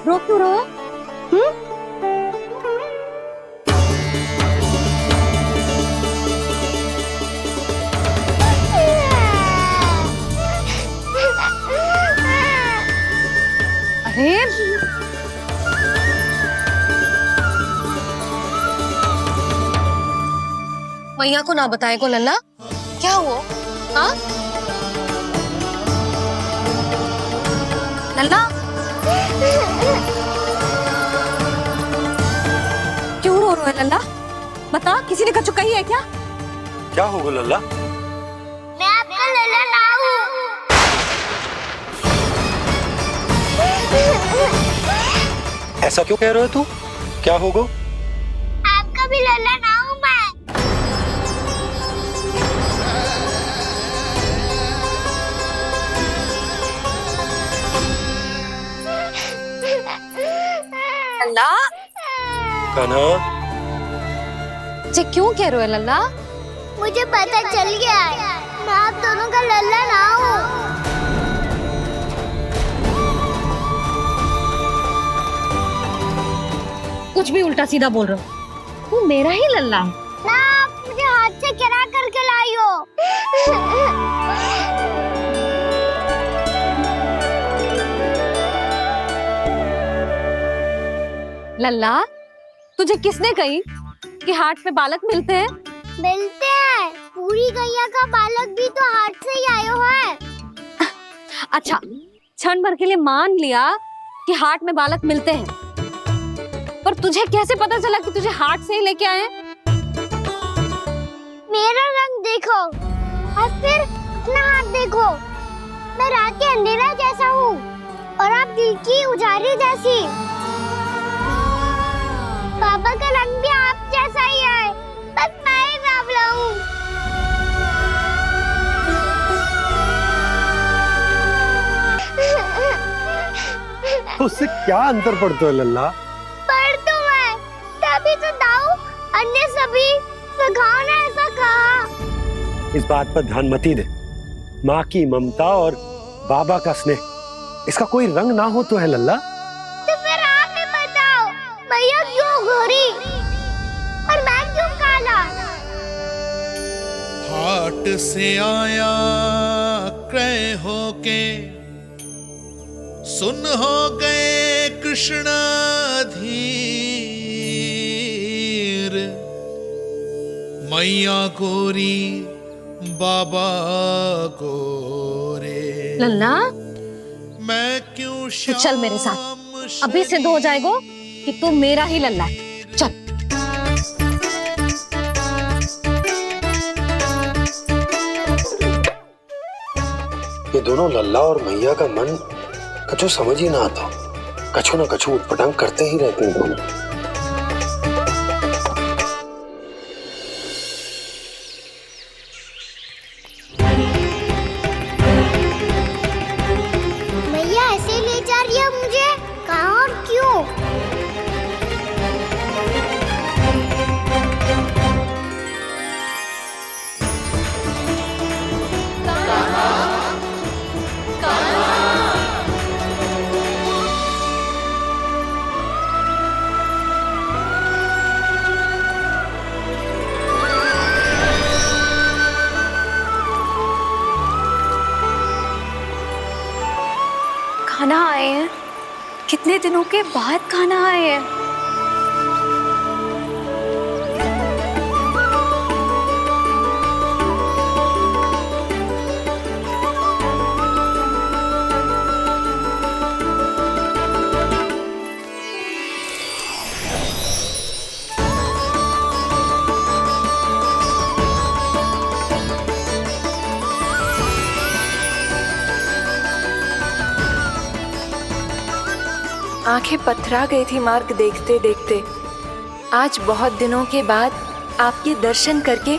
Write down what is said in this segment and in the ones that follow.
रो क्यों रहो? अरे मैया को ना बताए को लल्ला, क्या हुआ? हाँ लल्ला, क्यों रो रहे हो लल्ला? बता, किसी ने कछु कही है क्या? क्या होगा लल्ला? मैं आपका लल्ला ना हूँ। ऐसा क्यों कह रहे हो तू? क्या होगा? आपका भी लल्ला ना हूँ मैं। लल्ला, कान्हा, जी क्यों कह रहे हो लल्ला? मुझे पता चल गया है, मैं आप दोनों का लल्ला ना हूँ। कुछ भी उल्टा सीधा बोल रहे हो, तू मेरा ही लल्ला है। ना, आप मुझे हाथ से गिरा करके लाई हो। लल्ला, तुझे किसने कही कि हाट में बालक मिलते हैं? मिलते हैं, पूरी गैया का बालक भी तो हाट से ही आयो है। अच्छा, क्षण भर के लिए मान लिया कि हाट में बालक मिलते हैं, पर तुझे कैसे पता चला कि तुझे हाट से ही लेके आए? मेरा रंग देखो और फिर अपना हाथ देखो। मैं रात के अंधेरा जैसा हूँ और आप दिल की उजारी जैसी। पापा का रंग भी आप जैसा ही है, बस मैं ही बावला हूँ। तो उससे क्या अंतर पड़ता है लल्ला? पर तो मैं तभी तो दाऊ अन्य सभी सखाओ ने ऐसा कहा। इस बात पर ध्यान मत ही दे। माँ की ममता और बाबा का स्नेह, इसका कोई रंग ना हो तो है लल्ला? तो फिर आप ही बताओ, भैया क्यों गोरी और मैं क्यों काला? हाट से आया क्रय होके, सुन हो गए कृष्णाधीर। मैया गोरी बाबा गोरे, लल्ला, मैं क्यों तो चल मेरे साथ, अभी सिद्ध हो जाएगा कि तू मेरा ही लल्ला है। चल। ये दोनों लल्ला और मैया का मन कछु समझ ही ना आता, कछु ना कछु उटपटांग करते ही रहते हैं दोनों। भैया ऐसे ले जा रही है मुझे, कहाँ और क्यों? खाना आए हैं, कितने दिनों के बाद खाना आए हैं। आंखें पथरा गई थी मार्ग देखते देखते। आज बहुत दिनों के बाद आपके दर्शन करके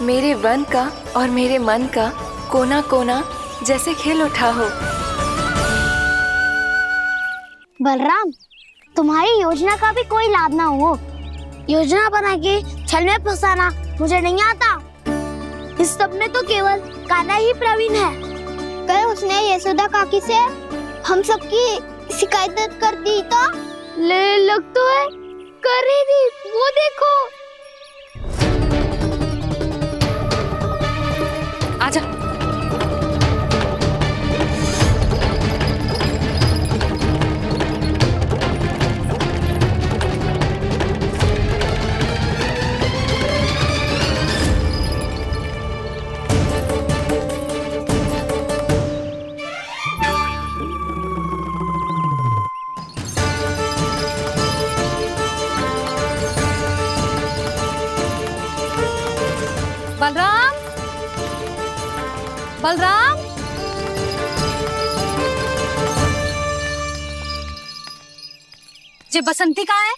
मेरे वन का और मेरे मन का कोना कोना जैसे खिल उठा हो। बलराम, तुम्हारी योजना का भी कोई लाभ ना हो। योजना बना के छल में फंसाना मुझे नहीं आता। इस सब में तो केवल कान्हा ही प्रवीण है। कल उसने यशोदा काकी से हम सबकी शिकायत कर दी तो ले लग तो है कर ही दी, वो देखो। आजा। बलराम, बलराम, ये बसंती कहाँ है?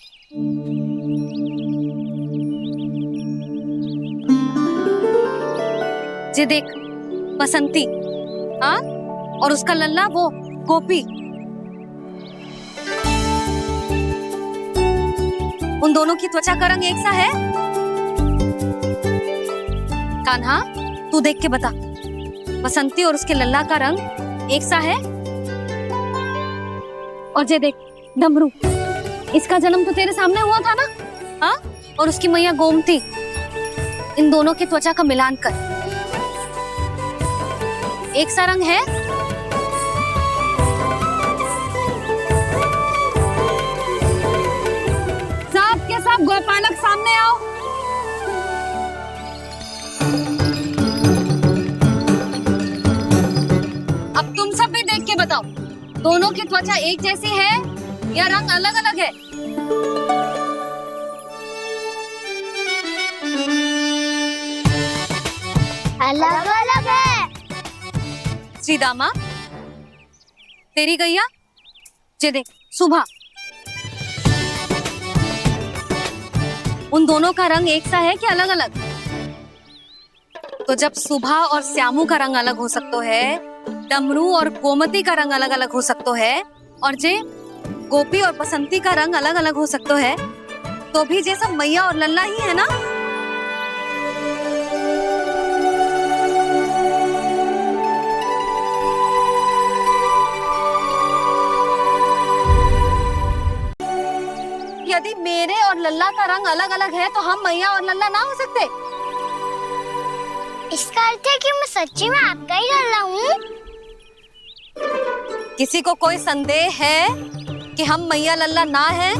ये देख बसंती, हाँ, और उसका लल्ला वो गोपी। उन दोनों की त्वचा का रंग एक सा है? कान्हा, तू देख के बता, बसंती और उसके लल्ला का रंग एक सा है? और ये देख डमरू, इसका जन्म तो तेरे सामने हुआ था ना, हाँ? और उसकी मैया गोमती, इन दोनों की त्वचा का मिलान कर, एक सा रंग है? सब के सब गोपालक सामने आओ। अब तुम सब भी देख के बताओ, दोनों की त्वचा एक जैसी है या रंग अलग अलग है? अलग अलग है। श्रीदामा, तेरी गैया, ये देख सुभा, उन दोनों का रंग एक सा है कि अलग अलग? तो जब सुभा और श्यामू का रंग अलग हो सकता है, डमरू और गोमती का रंग अलग अलग हो सकता है, और जे गोपी और बसंती का रंग अलग अलग हो सकता है, तो भी जे सब मैया और लल्ला ही है ना? यदि मेरे और लल्ला का रंग अलग अलग है तो हम मैया और लल्ला ना हो सकते? इसका अर्थ है कि मैं सच्ची में आपका ही लल्ला हूँ? किसी को कोई संदेह है कि हम मैया लल्ला ना हैं?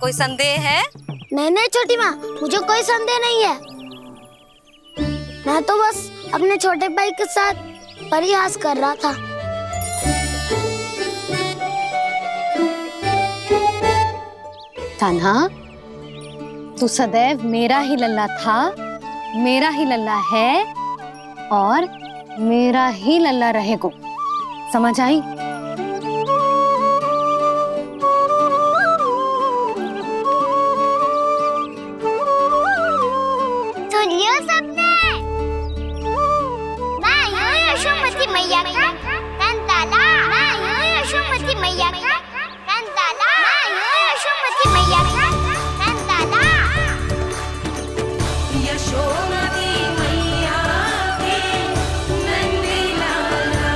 कोई संदेह है? नहीं नहीं छोटी माँ, मुझे कोई संदेह नहीं है। मैं तो बस अपने छोटे भाई के साथ परिहास कर रहा था। कान्हा, तू सदैव मेरा ही लल्ला था, मेरा ही लल्ला है और मेरा ही लल्ला रहेगा, समझ आई? सुन लियो सबने, मैं हूँ यशोमती मैया का कंताला, मैं हूँ यशोमती मैया का कंताला, मैं हूँ यशोमती मैया का कंताला। यशोमती मैया के नंदी लाला,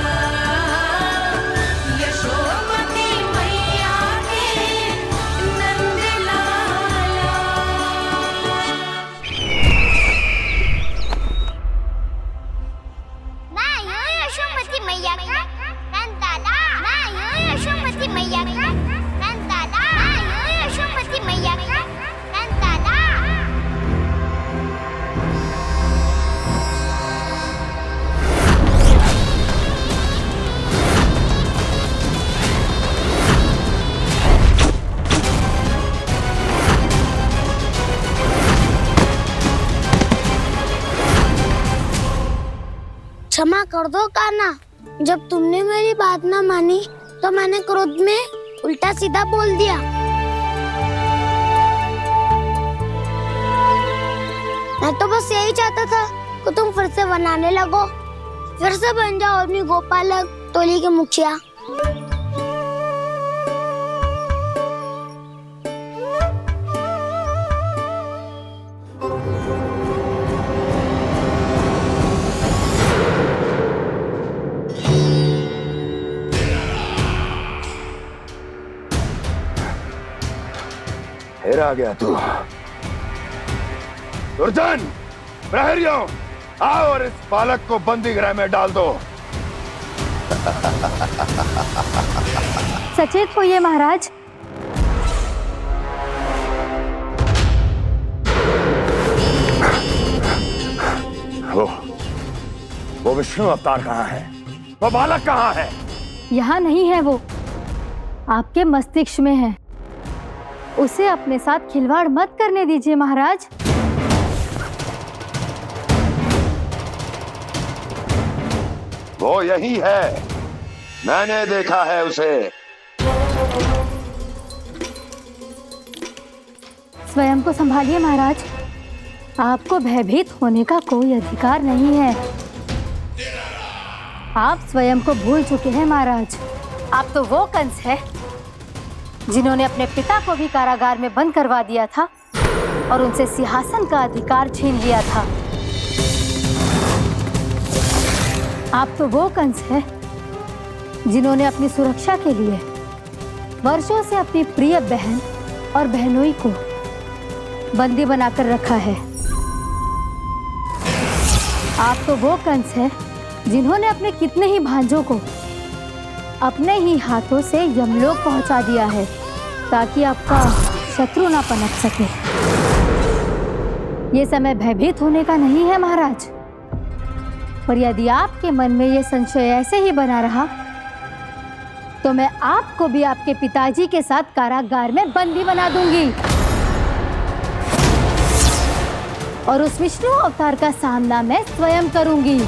यशोमती मैया के नंदी लाला। मैं हूँ यशोमती मैया का कंताला, मैं हूँ यशोमती मैया का कंताला, मैं हूँ यशोमती मैया का कंताला। क्षमा कर दो कान्हा, जब तुमने मेरी बात ना मानी तो मैंने क्रोध में उल्टा सीधा बोल दिया। मैं तो बस यही चाहता था कि तुम फिर से बनाने लगो, फिर से बन जाओ अपनी गोपालक टोली के मुखिया। आ गया तू। दुर्जन, प्रहरियों, आओ और इस बालक को बंदी गृह में डाल दो। सचेत होइए महाराज। वो विष्णु अवतार कहाँ है? वो बालक कहाँ है? यहाँ नहीं है वो, आपके मस्तिष्क में है। उसे अपने साथ खिलवाड़ मत करने दीजिए महाराज। वो यही है, मैंने देखा है उसे। स्वयं को संभालिए महाराज, आपको भयभीत होने का कोई अधिकार नहीं है। आप स्वयं को भूल चुके हैं महाराज। आप तो वो कंस है जिन्होंने अपने पिता को भी कारागार में बंद करवा दिया था और उनसे सिंहासन का अधिकार छीन लिया था। आप तो वो कंस है जिन्होंने अपनी सुरक्षा के लिए वर्षों से अपनी प्रिय बहन और बहनोई को बंदी बनाकर रखा है। आप तो वो कंस है जिन्होंने अपने कितने ही भांजों को अपने ही हाथों से यमलोक पहुंचा दिया है ताकि आपका शत्रु ना पनप सके। ये समय भयभीत होने का नहीं है महाराज, और यदि आपके मन में ये संशय ऐसे ही बना रहा तो मैं आपको भी आपके पिताजी के साथ कारागार में बंदी बना दूंगी और उस विष्णु अवतार का सामना मैं स्वयं करूंगी।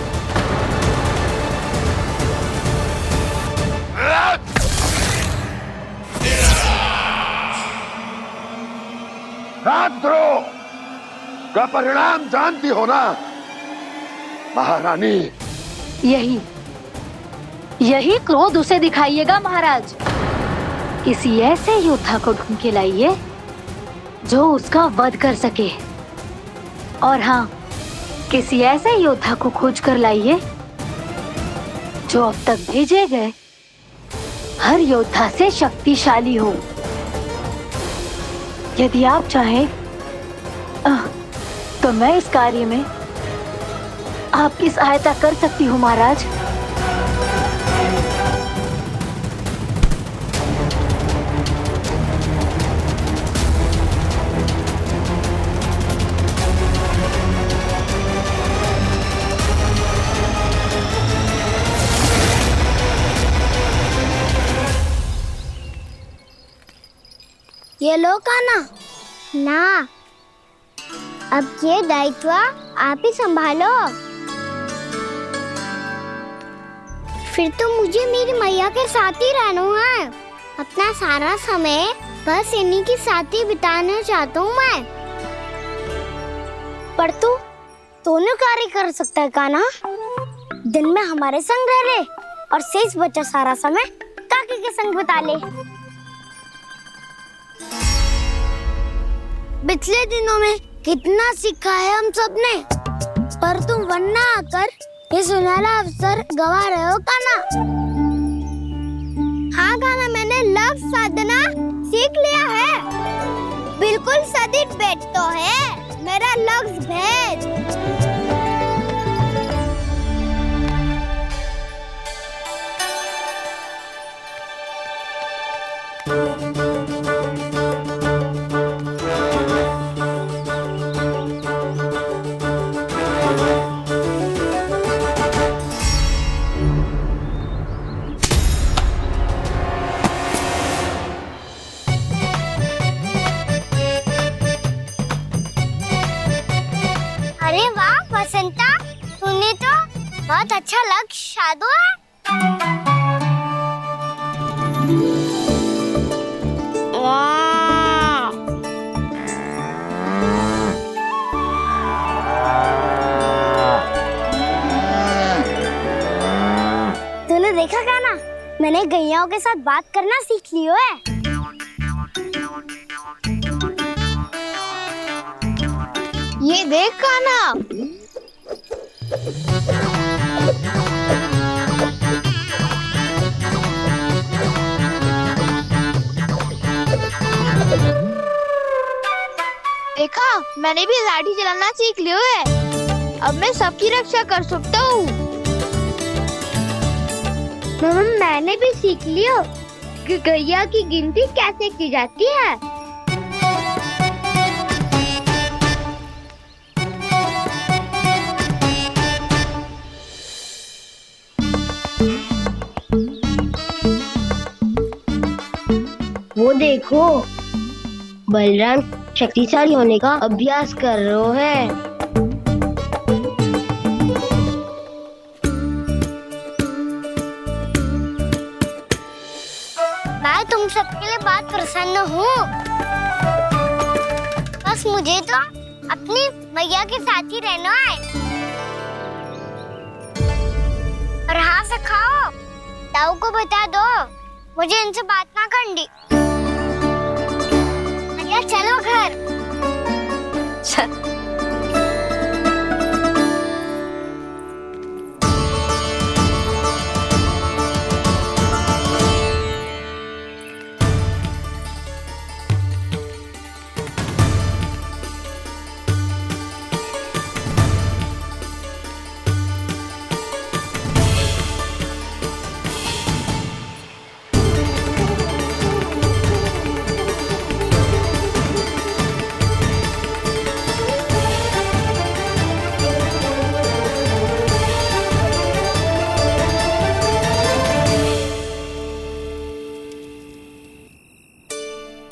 राजद्रोह का परिणाम जानती हो ना महारानी? यही क्रोध उसे दिखाइएगा महाराज। किसी ऐसे योद्धा को ढूंढ के लाइए जो उसका वध कर सके, और हाँ, किसी ऐसे योद्धा को खोज कर लाइए जो अब तक भेजे गए हर योद्धा से शक्तिशाली हो। यदि आप चाहें तो मैं इस कार्य में आपकी सहायता कर सकती हूँ महाराज। ये लो कान्हा। ना, अब ये दायित्व आप ही संभालो। फिर तो मुझे मेरी मैया के साथ ही रहना है। अपना सारा समय बस इन्हीं के साथ ही बिताना चाहता हूँ मैं। पर तू दोनों कार्य कर सकता है कान्हा। दिन में हमारे संग रह ले और शेष बचा सारा समय काकी के संग बिता ले। पिछले दिनों में कितना सीखा है हम सब ने, पर तुम वरना आकर ये सुनहरा अवसर गवा रहे हो कान्हा। हाँ कान्हा, मैंने लक्ष्य साधना सीख लिया है। बिल्कुल सदित भेज तो है मेरा लक्ष्य भेज। अरे वाह बसंता, तूने तो बहुत अच्छा लक्ष्य साधा है। वाह, तूने देखा कान्हा, मैंने गैयाओं के साथ बात करना सीख लियो है। ये देख कान्हा। मैंने भी लाठी चलाना सीख लिया है। अब मैं सबकी रक्षा कर सकता हूँ। मम्मा मैंने भी सीख लिया कि गैया की गिनती कैसे की जाती है। वो देखो बलराम शक्तिशाली होने का अभ्यास कर रहे हैं। मैं तुम सबके लिए बहुत प्रसन्न हूँ। बस मुझे तो अपनी मैया के साथ ही रहना है। और हाँ से खाओ, ताऊ को बता दो मुझे इनसे बात ना करनी। मैया चलो घर। चल।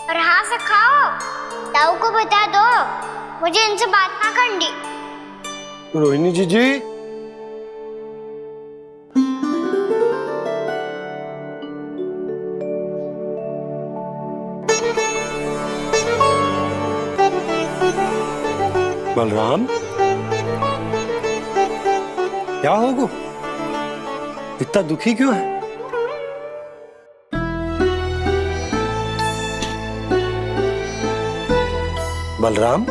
और हाँ से खाओ, ताऊ को बता दो मुझे इनसे बात ना करनी। रोहिणी जी बलराम, क्या होगा? इतना दुखी क्यों है? बलराम,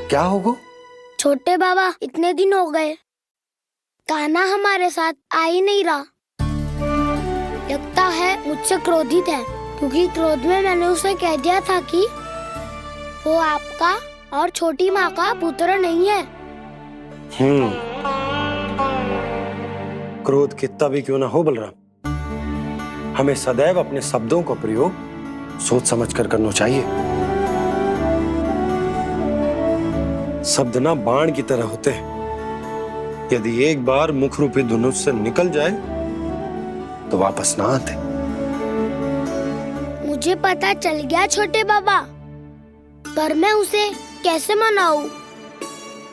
क्या होगा? छोटे बाबा इतने दिन हो गए, कान्हा हमारे साथ आ ही नहीं रहा। लगता है मुझसे क्रोधित है, क्योंकि क्रोध में मैंने उसे कह दिया था कि वो आपका और छोटी माँ का पुत्र नहीं है। क्रोध कितना भी क्यों ना हो बलराम, हमें सदैव अपने शब्दों का प्रयोग सोच समझ कर करना चाहिए। शब्द ना बाण की तरह होते हैं, यदि एक बार मुख रूपी धनुष से निकल जाए तो वापस ना आते। मुझे पता चल गया छोटे बाबा, पर मैं उसे कैसे मनाऊं?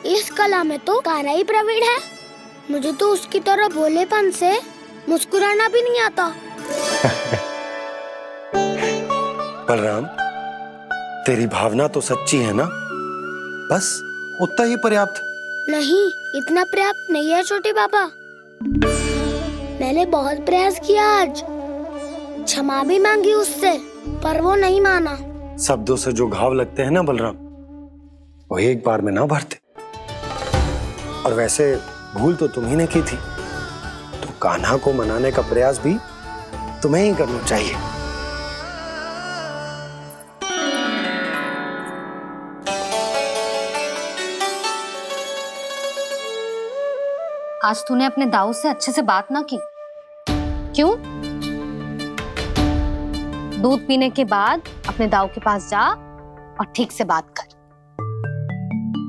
इस कला में तो कान्हा ही प्रवीण है। मुझे तो उसकी तरह भोलेपन से मुस्कुराना भी नहीं आता। बलराम, तेरी भावना तो सच्ची है ना, बस उतना ही पर्याप्त। नहीं, इतना पर्याप्त नहीं है छोटे बाबा। मैंने बहुत प्रयास किया आज, क्षमा भी मांगी उससे, पर वो नहीं माना। शब्दों से जो घाव लगते हैं ना बलराम, वो एक बार में ना भरते। और वैसे भूल तो तुम्ही ने की थी, तो कान्हा को मनाने का प्रयास भी तुम्हें ही करना चाहिए। आज तूने अपने दाऊ से अच्छे से बात ना की, क्यों? दूध पीने के बाद अपने दाऊ के पास जा और ठीक से बात कर।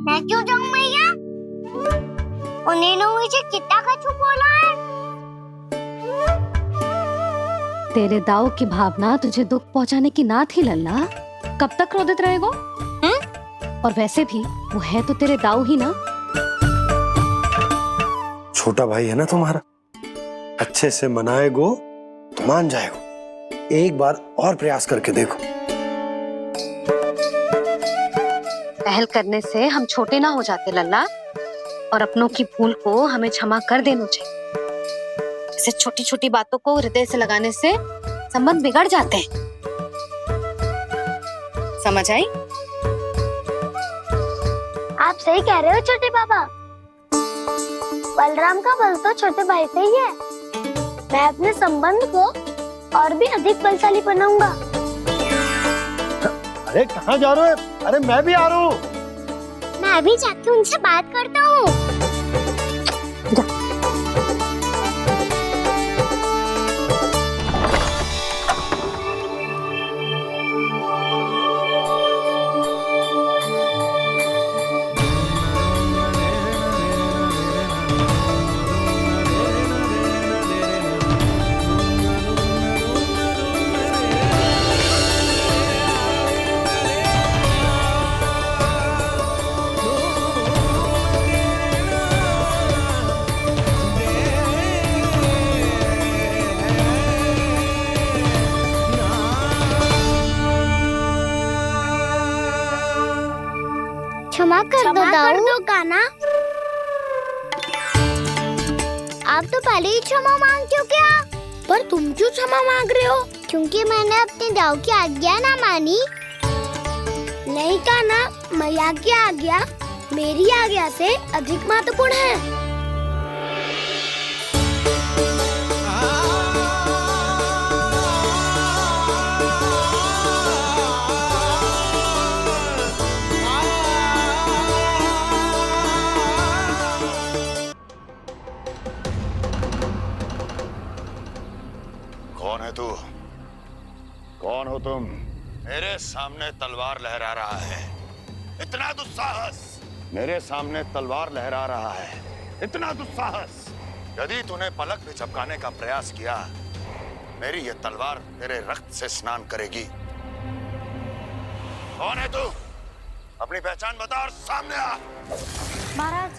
मैं क्यों जाऊं मैया? उन्होंने मुझे कितना कछु बोला है। तेरे दाऊ की भावना तुझे दुख पहुंचाने की ना थी लल्ला। कब तक क्रोधित रहेगो? और वैसे भी वो है तो तेरे दाऊ ही ना। छोटा भाई है ना तुम्हारा, अच्छे से मनाएगो तो मान जाएगो। एक बार और प्रयास करके देखो। पहल करने से हम छोटे ना हो जाते लल्ला, और अपनों की भूल को हमें क्षमा कर देना चाहिए। ऐसे छोटी छोटी बातों को हृदय से लगाने से संबंध बिगड़ जाते हैं। समझ आई? आप सही कह रहे हो छोटे बाबा। बलराम का बल तो छोटे भाई से ही है। मैं अपने संबंध को और भी अधिक बलशाली बनाऊंगा। अरे कहाँ जा रहे हो? अरे मैं भी आ रहा हूँ। मैं भी जाके उनसे बात करता हूँ। क्षमा कर दो कान्हा। आप तो पहले ही क्षमा मांग चुके हो। पर तुम क्यों क्षमा मांग रहे हो? क्योंकि मैंने अपने दाऊ की आज्ञा ना मानी। नहीं कान्हा, मैया की आज्ञा मेरी आज्ञा से अधिक महत्वपूर्ण है। कौन है तू? कौन हो तुम? मेरे सामने तलवार लहरा रहा है। इतना दुस्साहस! मेरे सामने तलवार लहरा रहा है। इतना दुस्साहस! यदि तूने पलक भी झपकाने का प्रयास किया, मेरी ये तलवार तेरे रक्त से स्नान करेगी। कौन है तू? अपनी पहचान बता और सामने आ। महाराज,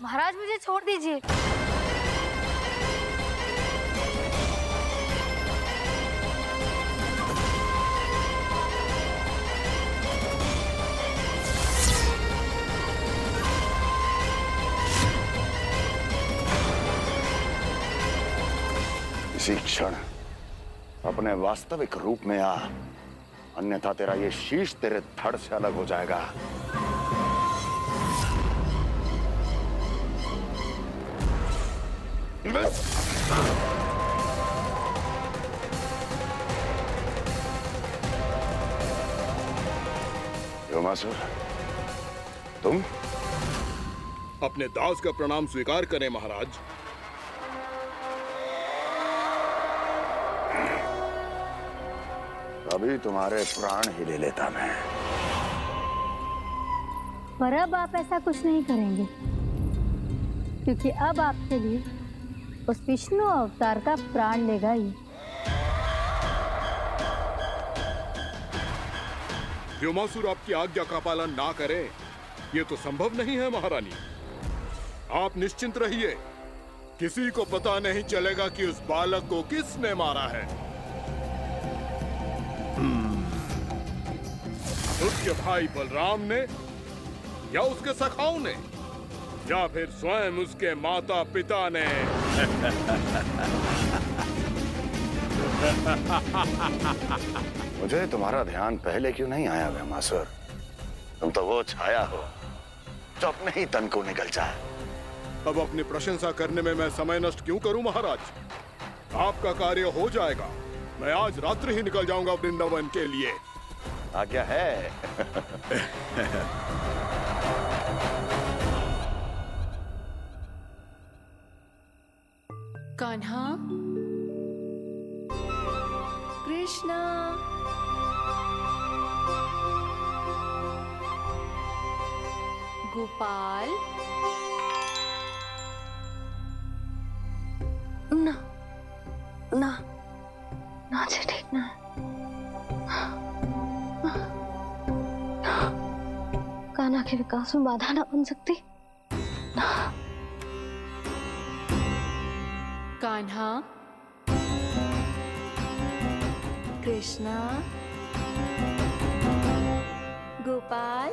महाराज मुझे छोड़ दीजिए। इसी क्षण अपने वास्तविक रूप में आ, अन्यथा तेरा ये शीश तेरे धड़ से अलग हो जाएगा। योमासुर, तुम? अपने दास का प्रणाम स्वीकार करें महाराज। अभी तुम्हारे प्राण ही ले लेता मैं। पर अब आप ऐसा कुछ नहीं करेंगे, क्योंकि अब आपके लिए उस विष्णु अवतार का प्राण लेगा ही। व्योमासुर आपकी आज्ञा का पालन ना करे, ये तो संभव नहीं है महारानी। आप निश्चिंत रहिए, किसी को पता नहीं चलेगा कि उस बालक को किसने मारा है। उसके भाई बलराम ने, या उसके सखाओं ने, या फिर स्वयं उसके माता पिता ने। मुझे तुम्हारा ध्यान पहले क्यों नहीं आया व्योमासुर? तुम तो वो छाया हो जो अपने ही तन को निगल जाए। अब अपनी प्रशंसा करने में मैं समय नष्ट क्यों करूं महाराज? आपका कार्य हो जाएगा। मैं आज रात्रि ही निकल जाऊंगा वृंदावन के लिए। आज्ञा है। कान्हा, कृष्णा, गोपाल। ना ना ना जी, ठीक ना। कान्हा के विकास में बाधा ना बन सकती। कान्हा, कृष्णा, गोपाल।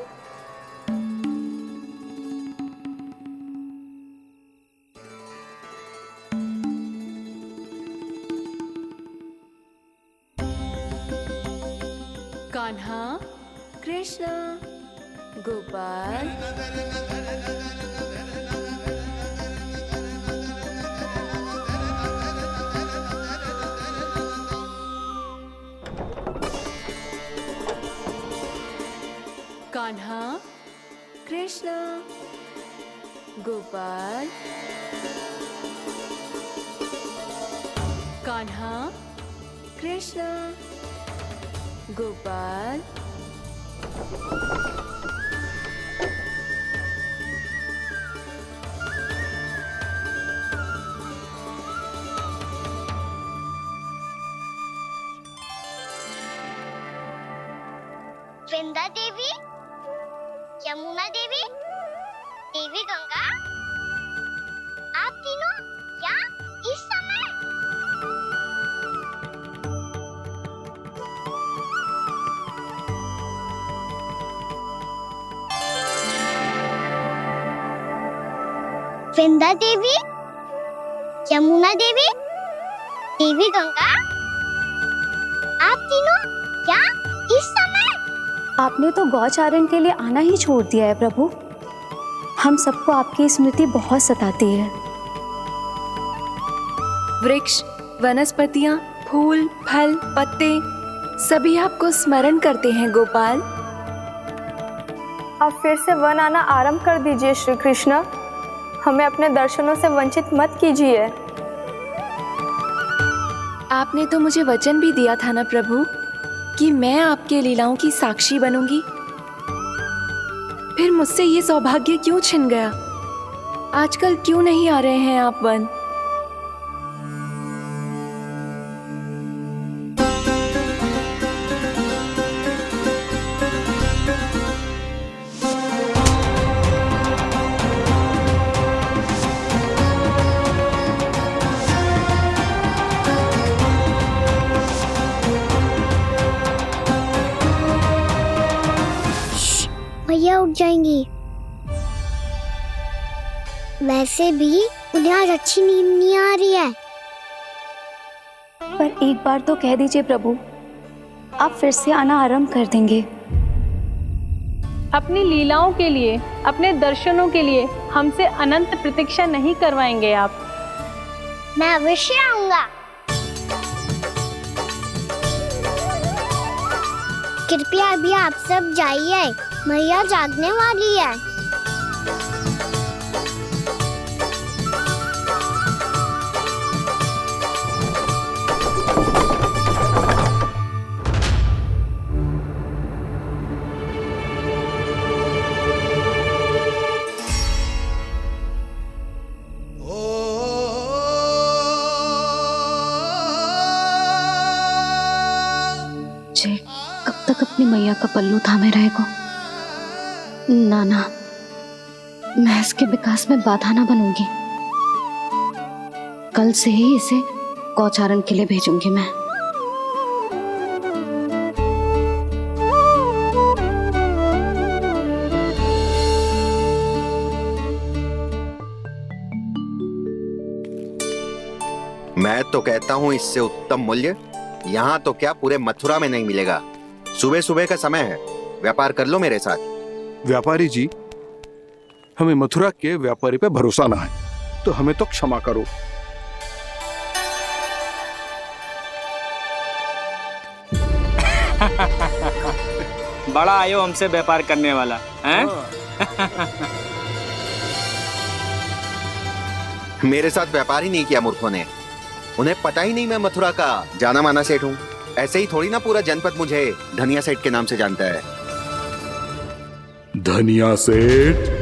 कान्हा, कृष्णा, गोपाल। कान्हा, गोपाल, कान्हा, कृष्णा, गोपाल, वृंदा देवी, यमुना देवी, देवी गंगा, आप तीनों यहाँ इस समय? वृंदा देवी, यमुना देवी, देवी गंगा, आप तीनों यहाँ इस समय? आपने तो गौचारण के लिए आना ही छोड़ दिया है प्रभु। हम सबको आपकी स्मृति बहुत सताती है। वृक्ष, वनस्पतियां, फूल, फल, पत्ते सभी आपको स्मरण करते हैं गोपाल। अब फिर से वन आना आरंभ कर दीजिए श्री कृष्ण। हमें अपने दर्शनों से वंचित मत कीजिए। आपने तो मुझे वचन भी दिया था ना प्रभु कि मैं आपके लीलाओं की साक्षी बनूंगी। फिर मुझसे ये सौभाग्य क्यों छिन गया? आजकल क्यों नहीं आ रहे हैं आप वन? भैया उठ जाएंगी। वैसे भी उन्हें आज अच्छी नींद नहीं आ रही है। पर एक बार तो कह दीजिए प्रभु, आप फिर से आना आरंभ कर देंगे। अपनी लीलाओं के लिए, अपने दर्शनों के लिए हमसे अनंत प्रतीक्षा नहीं करवाएंगे आप। मैं अवश्य आऊंगा। कृपया अभी आप सब जाइए, मैया जागने वाली है। जे कब तक अपनी मैया का पल्लू थामे रहेगा? ना ना, मैं इसके विकास में बाधा ना बनूंगी। कल से ही इसे गौचारण के लिए भेजूंगी मैं। मैं तो कहता हूँ इससे उत्तम मूल्य यहाँ तो क्या पूरे मथुरा में नहीं मिलेगा। सुबह सुबह का समय है, व्यापार कर लो मेरे साथ। व्यापारी जी, हमें मथुरा के व्यापारी पे भरोसा ना है, तो हमें तो क्षमा करो। बड़ा आयो हमसे व्यापार करने वाला हैं? मेरे साथ व्यापार ही नहीं किया मूर्खों ने। उन्हें पता ही नहीं मैं मथुरा का जाना माना सेठ हूँ। ऐसे ही थोड़ी ना पूरा जनपद मुझे धनिया सेठ के नाम से जानता है। धनिया सेठ?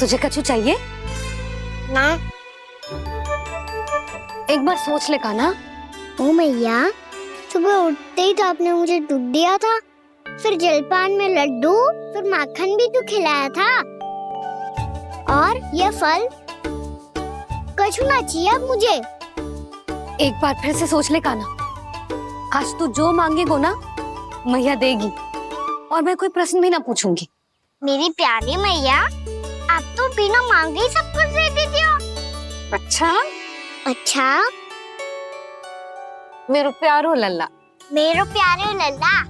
तुझे कछु चाहिए? ना। एक बार सोच ले कान्हा। ओ मैया, सुबह उठते ही तो आपने मुझे दूध दिया था, फिर जलपान में लड्डू, फिर माखन भी तो खिलाया था। और ये फल कछु ना चाहिए अब मुझे। एक बार फिर से सोच ले कान्हा, आज तू जो मांगेगो ना मैया देगी, और मैं कोई प्रश्न भी ना पूछूंगी। मेरी प्यारी मैया, आप तो बिना मांगे ही सब कुछ दे देती हो। अच्छा अच्छा, मेरो प्यारो लल्ला। मेरो प्यारे लल्ला।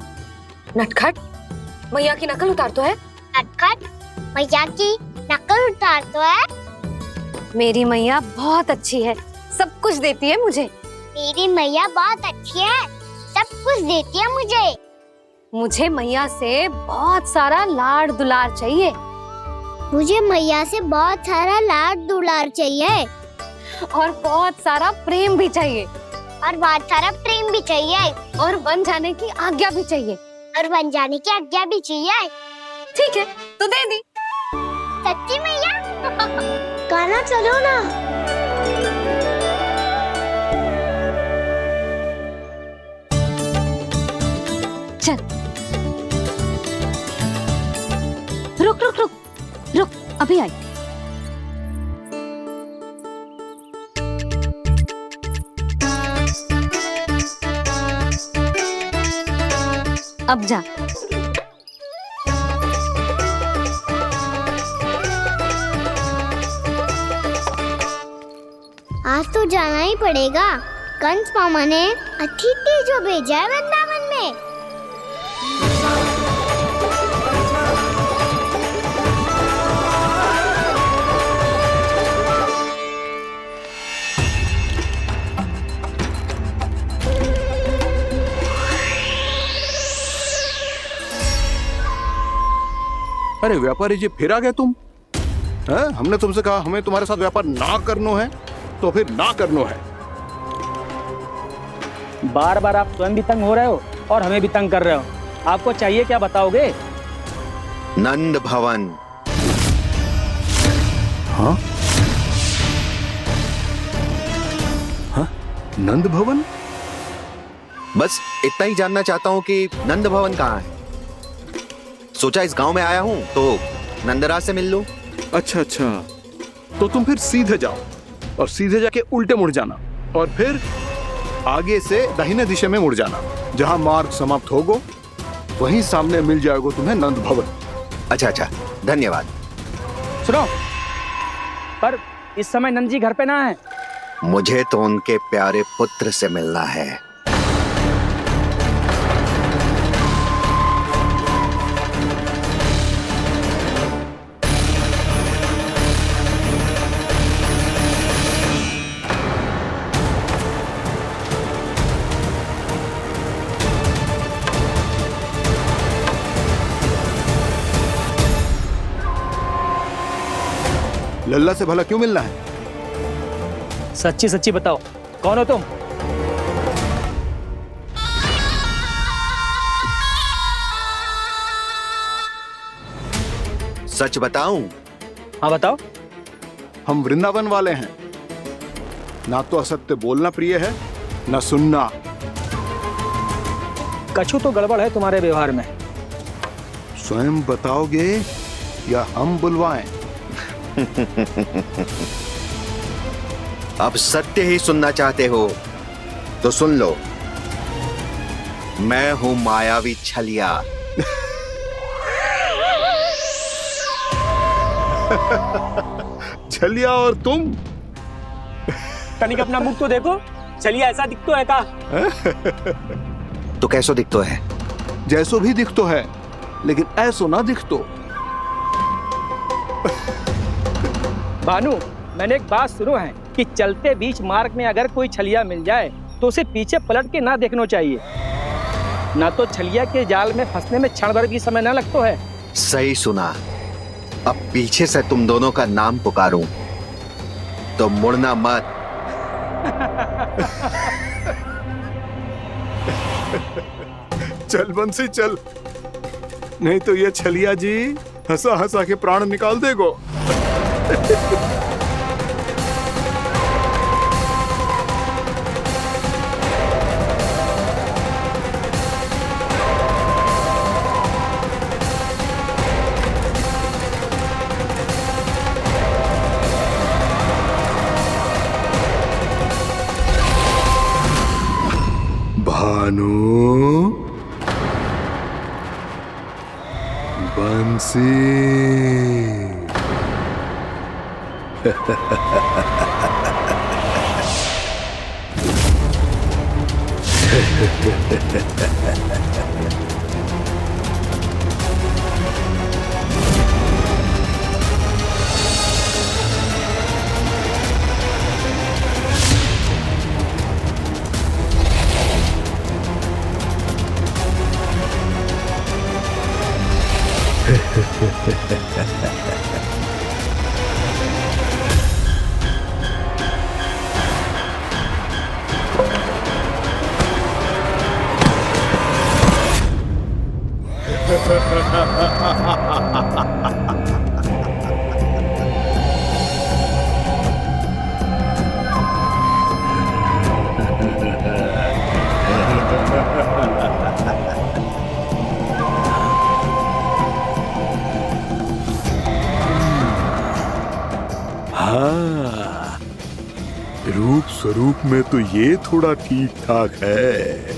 नटखट, मैया की नकल उतार तो है। नटखट, मैया की नकल उतार तो है। मेरी मैया बहुत अच्छी है, सब कुछ देती है मुझे। मेरी मैया बहुत अच्छी है, सब कुछ देती है मुझे। मुझे मैया से बहुत सारा लाड़ दुलार चाहिए। मुझे मैया से बहुत सारा लाड दुलार चाहिए। और बहुत सारा प्रेम भी चाहिए। और बहुत सारा प्रेम भी चाहिए। और बन जाने की आज्ञा भी चाहिए। और बन जाने की आज्ञा भी चाहिए। ठीक है, तो दे दी। सच्ची मैया? कान्हा चलो ना। चल, रुक रुक रुक रुक, अभी आई। अब जा। आज तो जाना ही पड़ेगा। कंस मामा ने अतिथि जो भेजा है वृंदावन में। अरे व्यापारी जी, फिर आ गए तुम? हैं? हमने तुमसे कहा हमें तुम्हारे साथ व्यापार ना करनो है, तो फिर ना करनो है। बार बार आप स्वयं भी तंग हो रहे हो और हमें भी तंग कर रहे हो। आपको चाहिए क्या बताओगे? नंद भवन। हाँ? हाँ? नंद भवन? बस इतना ही जानना चाहता हूँ कि नंद भवन कहाँ है। सोचा इस गांव में आया हूँ तो नंदराज से मिल लूं। अच्छा अच्छा, तो तुम फिर सीधे जाओ और सीधे जाके उल्टे मुड़ जाना और फिर आगे से दाहिने दिशा में मुड़ जाना। जहाँ मार्ग समाप्त होगो वहीं सामने मिल जाएगा तुम्हें नंद भवन। अच्छा अच्छा, धन्यवाद। सुनो, पर इस समय नंद जी घर पे ना है। मुझे तो उनके प्यारे पुत्र से मिलना है। लल्ला से भला क्यों मिलना है? सच्ची सच्ची बताओ, कौन हो तुम? सच बताऊं? हाँ बताओ। हम वृंदावन वाले हैं। ना तो असत्य बोलना प्रिय है, ना सुनना। कछु तो गड़बड़ है तुम्हारे व्यवहार में। स्वयं बताओगे या हम बुलवाएं? अब सत्य ही सुनना चाहते हो तो सुन लो। मैं हूं मायावी छलिया। छलिया और तुम? तनिक अपना मुख तो देखो, चलिए ऐसा दिख तो है का? तो कैसो दिखतो है? जैसो भी दिखतो है, लेकिन ऐसो ना दिखतो। भानु, मैंने एक बात सुनो है कि चलते बीच मार्ग में अगर कोई छलिया मिल जाए तो उसे पीछे पलट के ना देखना चाहिए, ना तो छलिया के जाल में फंसने में क्षण भर भी समय ना लगता है। सही सुना। अब पीछे से तुम दोनों का नाम पुकारूं तो मुड़ना मत। चल बंसी चल, नहीं तो ये छलिया जी हंसा हंसा के प्राण निकाल देगो। भानु, बंसी। हाँ, रूप स्वरूप में तो ये थोड़ा ठीक ठाक है।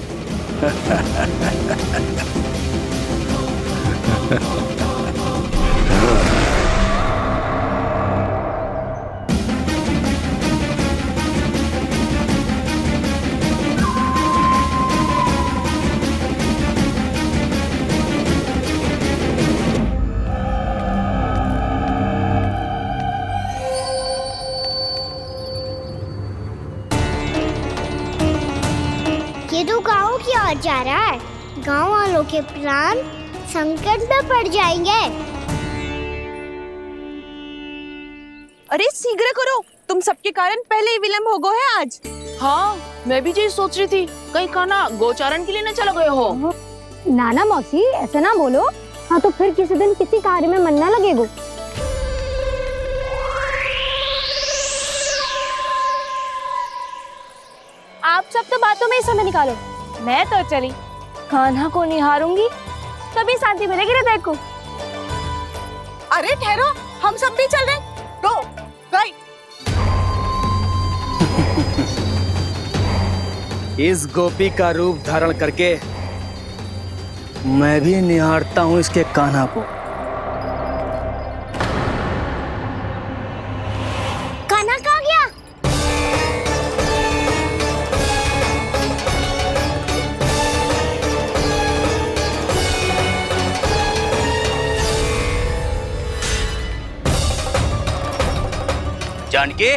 ये तो गाँव की ओर जा रहा है। गाँव वालों के प्राण संकट में पड़ जाएंगे। अरे शीघ्र करो, तुम सबके कारण पहले ही विलम्ब हो गए है आज। हाँ, मैं भी यही सोच रही थी, कहीं खाना गोचारण के लिए न चले गए हो। नाना मौसी, ऐसा ना बोलो। हाँ तो फिर किसी दिन किसी कार्य में मन ना लगेगा। आप सब तो बातों में ही समय निकालो। मैं तो चली कान्हा को निहारूंगी, तभी शांति मिलेगी हृदय को। अरे ठहरो, हम सब भी चल रहे। रो, गई। इस गोपी का रूप धारण करके मैं भी निहारता हूँ इसके कान्हा को। कान्हा कहाँ गया? जानकी,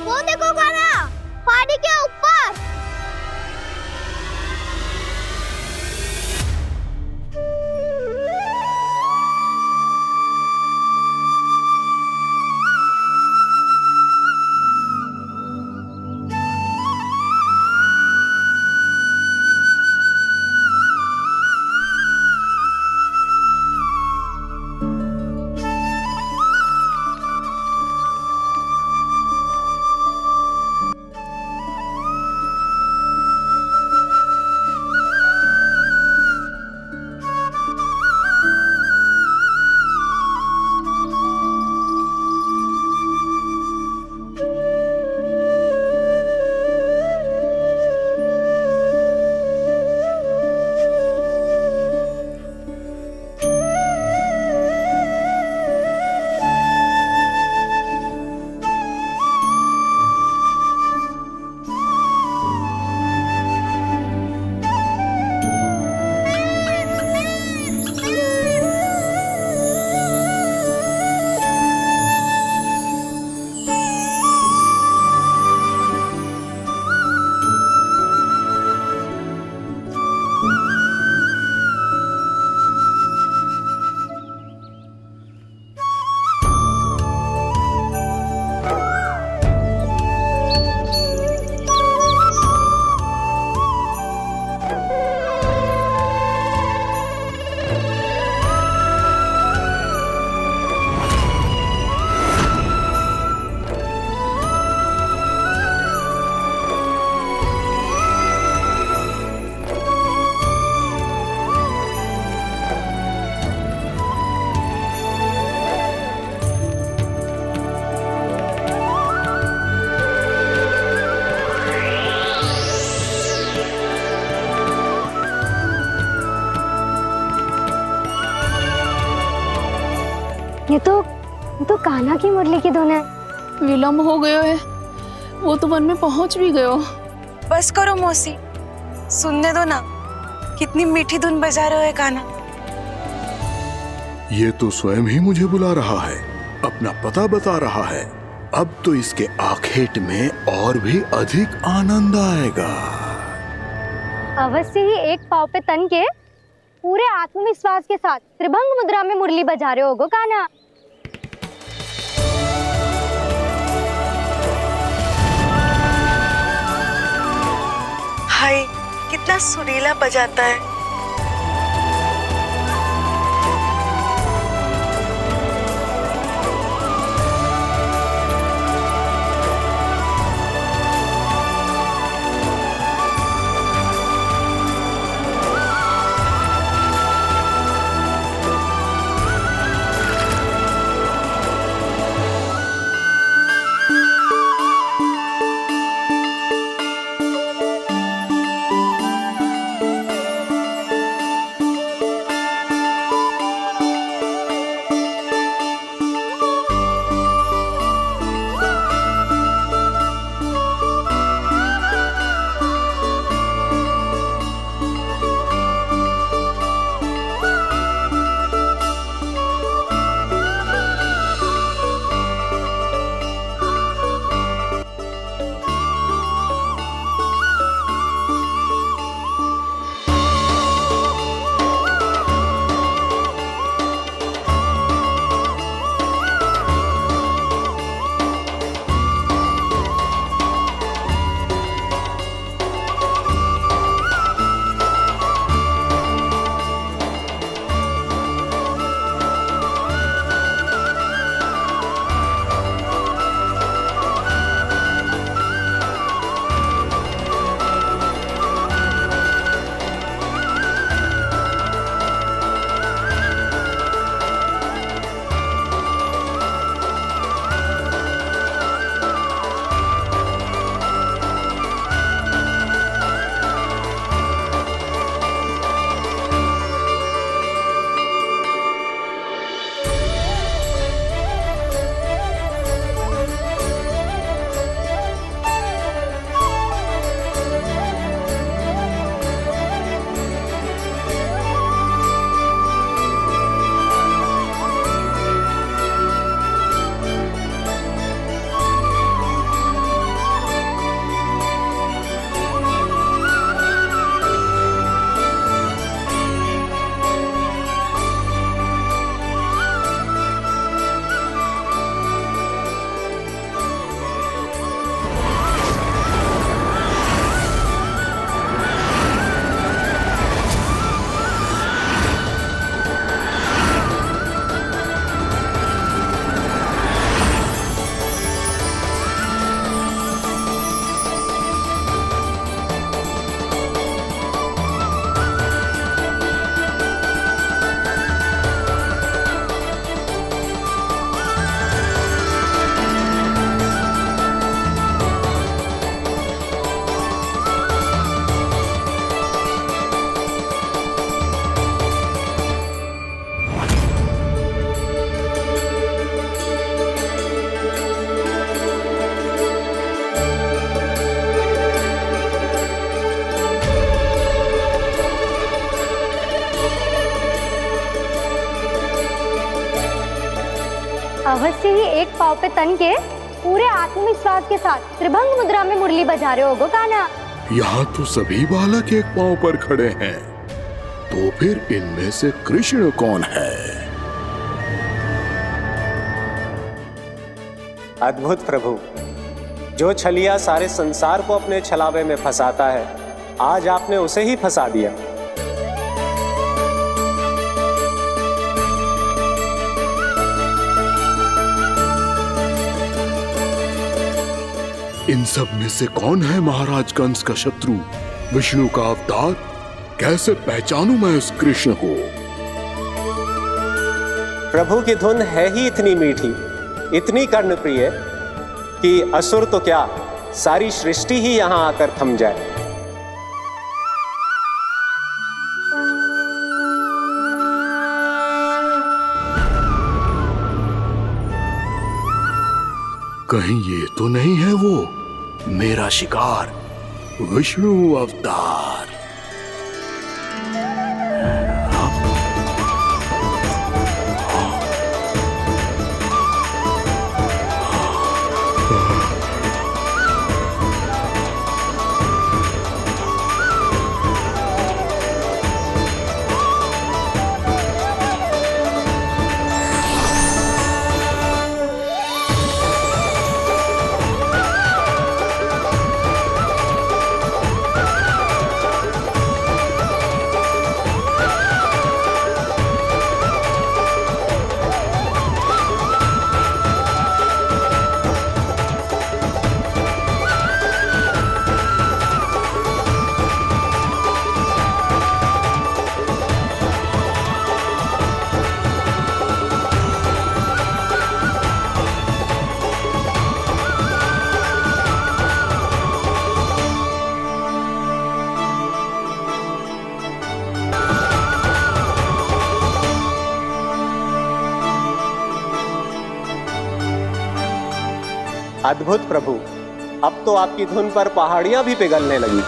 वो देखो कान्हा, पहाड़ी के ऊपर। ये तो कान्हा की मुरली की धुन है। विलम्ब हो गयो है, वो तो वन में पहुंच भी गयो। बस करो मौसी, सुनने दो ना, कितनी मीठी धुन बजा रहे हो कान्हा। ये तो स्वयं ही मुझे बुला रहा है, अपना पता बता रहा है। अब तो इसके आखेट में और भी अधिक आनंद आएगा। अवश्य ही एक पाँव पे तन के पूरे आत्मविश्वास के साथ त्रिभंग मुद्रा में मुरली बजा रहे होगो कान्हा। हाय, कितना सुरीला बजाता है। अवश्य ही एक पाँव पे तन के पूरे आत्मविश्वास के साथ त्रिभंग मुद्रा में मुरली बजा रहे होगो कान्हा। यहाँ तो सभी बालक एक पांव पर खड़े हैं, तो फिर इनमें से कृष्ण कौन है? अद्भुत प्रभु, जो छलिया सारे संसार को अपने छलावे में फंसाता है, आज आपने उसे ही फंसा दिया। इन सब में से कौन है महाराज कंस का शत्रु, विष्णु का अवतार? कैसे पहचानूं मैं उस कृष्ण को? प्रभु की धुन है ही इतनी मीठी, इतनी कर्णप्रिय कि असुर तो क्या, सारी सृष्टि ही यहां आकर थम जाए। कहीं ये तो नहीं है वो मेरा शिकार विष्णु अवतार? अद्भुत प्रभु, अब तो आपकी धुन पर पहाड़ियां भी पिघलने लगी।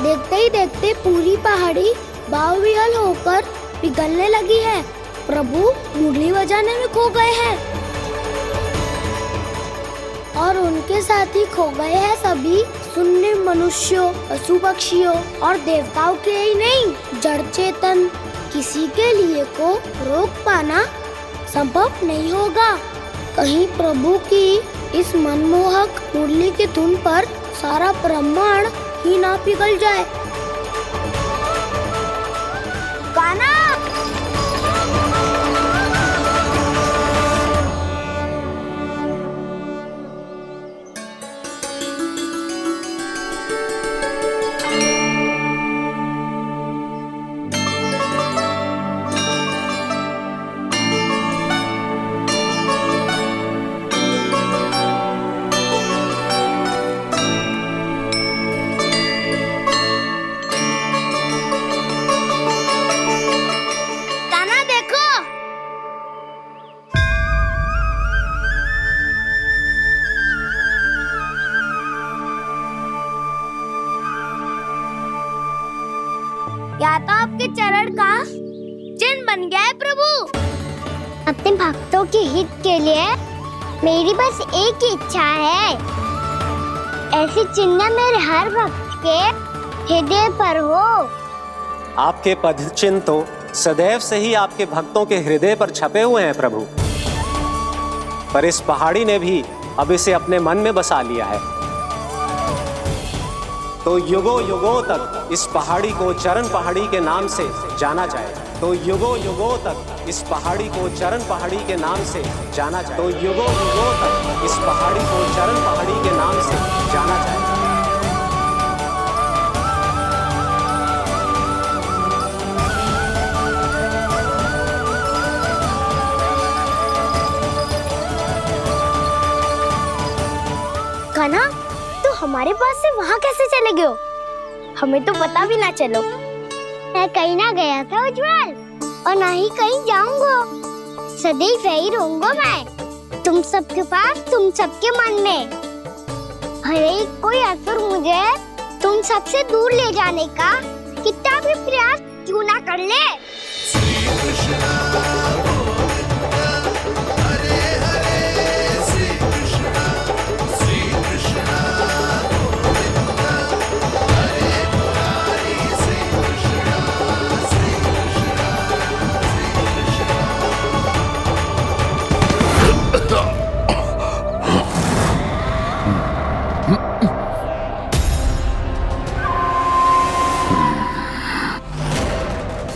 देखते ही देखते पूरी पहाड़ी बावविहल होकर पिघलने लगी है। प्रभु मुरली बजाने में खो गए हैं और उनके साथ ही खो गए हैं सभी सुनने मनुष्यों, पशु पक्षियों और देवताओं के ही नहीं, जड़ चेतन किसी के लिए को रोक पाना संभव नहीं होगा। कहीं प्रभु की इस मनमोहक मुरली की धुन पर सारा ब्रह्मांड ही ना पिघल जाए। गाना या तो आपके चरण का चिन्ह बन गया है प्रभु। अपने भक्तों के हित के लिए मेरी बस एक ही इच्छा है, ऐसी चिन्ह मेरे हर भक्त के हृदय पर हो। आपके पद चिन्ह तो सदैव से ही आपके भक्तों के हृदय पर छपे हुए हैं प्रभु, पर इस पहाड़ी ने भी अब इसे अपने मन में बसा लिया है। तो युगों युगों तक इस पहाड़ी को चरण पहाड़ी के नाम से जाना जाए। तो युगों युगों तक इस पहाड़ी को चरण पहाड़ी के नाम से जाना जाए। तो युगों युगों तक इस पहाड़ी को चरण पहाड़ी के नाम से जाना जाए। कान्हा, तो हमारे पास से वहाँ कैसे चले गए हो? हमें तो पता भी ना चलो। मैं कहीं ना गया था उज्जवल, और ना ही कहीं जाऊंगा। सदैव यही रहूंगा मैं, तुम सबके पास, तुम सबके मन में। भले ही कोई असुर मुझे तुम सबसे दूर ले जाने का कितना भी प्रयास क्यों ना कर ले।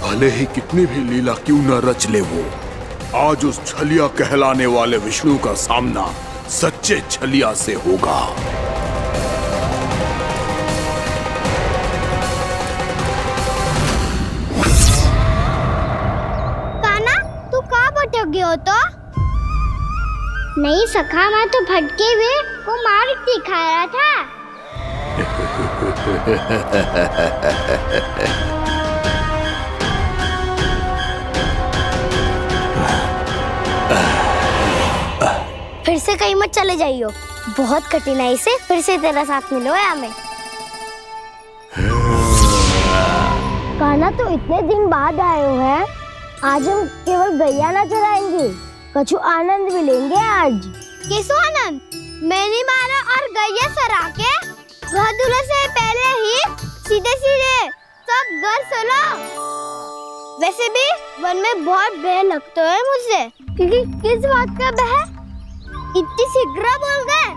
भले ही कितनी भी लीला क्यों न रच ले वो, आज उस छलिया कहलाने वाले विष्णु का सामना सच्चे छलिया से होगा। काना, तू कहाँ भटक गया हो तो? नहीं सखा, मैं तो भटके हुए को मार्ग दिखा रहा था। फिर से कहीं मत चले जाइयो, बहुत कठिनाई से फिर से तेरा साथ मिलो है हमें। काना, तो इतने दिन बाद आए हो हैं, आज हम केवल गैया ना चराएंगे, कछु आनंद भी लेंगे आज। किसो आनंद? मैंने मारा और गैया सरा के घर दूल्हे से पहले ही सीधे सीधे सब घर चलो। वैसे भी वन में बहुत भय लगता है मुझसे, क्योंकि किस बात का भय? इतनी शीघ्र बोल गए।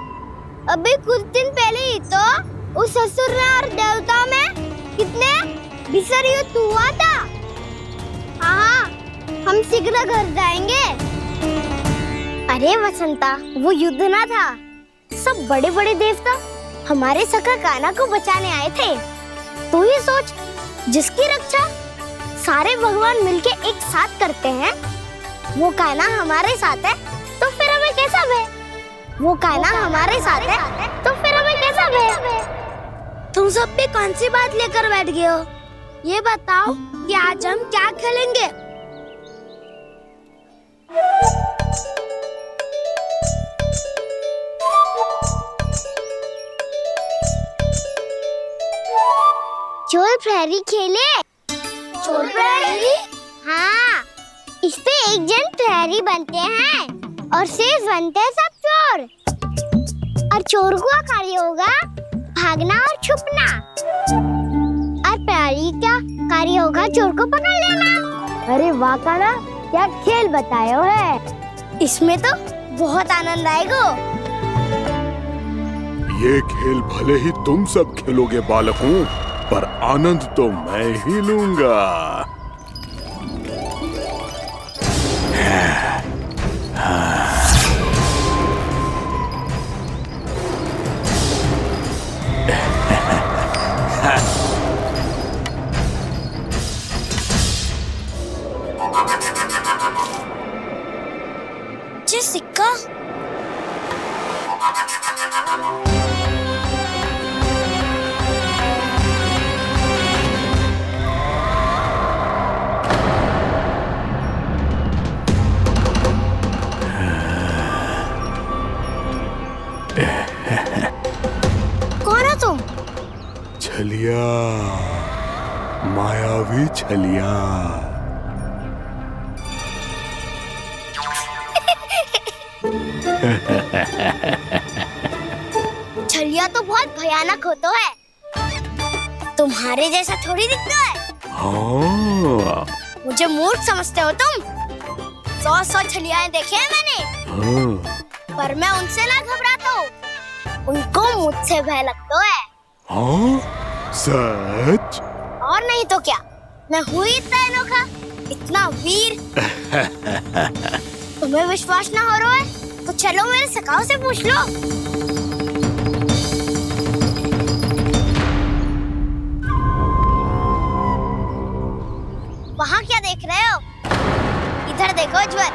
अभी कुछ दिन पहले ही तो उस ससुर और देवता में कितने भीषण युद्ध हुआ था। हाँ, हम शीघ्र घर जाएंगे। अरे वसंता, वो युद्ध ना था, सब बड़े बड़े देवता हमारे सखा काना को बचाने आए थे। तू ही सोच, जिसकी रक्षा सारे भगवान मिलके एक साथ करते हैं, वो काना हमारे साथ है, तो फिर हमें कैसा भय? वो काना हमारे साथ है, तो फिर हमें कैसा भय? तुम सब भी कौन सी बात लेकर बैठ गए हो? ये बताओ कि आज हम क्या खेलेंगे? चोर प्रहरी खेले? चोर प्रहरी? हाँ, इस पे एक जन प्रहरी बनते हैं और शेष बनते हैं सब चोर। और चोर का कार्य होगा भागना और छुपना, और प्रहरी का कार्य होगा चोर को पकड़ लेना। अरे वाह काना, क्या खेल बताए हो है। इसमें तो बहुत आनंद आएगा। ये खेल भले ही तुम सब खेलोगे बालकों, पर आनंद तो मैं ही लूंगा। सिक्का कौन हो तुम? छलिया, मायावी छलिया। छलिया तो बहुत भयानक होता है, तुम्हारे जैसा थोड़ी दिखता है। हाँ। मुझे मूर्ख समझते हो तुम? 100 छलियाएं देखे हैं मैंने। हाँ। पर मैं उनसे ना घबराता हूँ, उनको मुझसे भय लगता है। हाँ? सच? और नहीं तो क्या, मैं हूँ इतना अनोखा, इतना वीर। तुम्हें विश्वास ना हो रहा है तो चलो मेरे सखाओं से पूछ लो। वहाँ क्या देख रहे हो? इधर देखो ज्वर।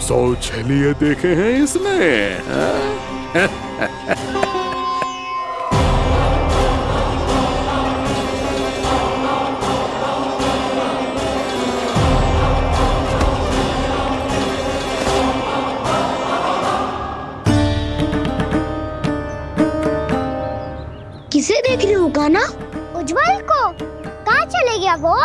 सौ छलिए देखे हैं इसने। किसे देख रही हो काना? उज्जवल को। कहाँ चले गया वो?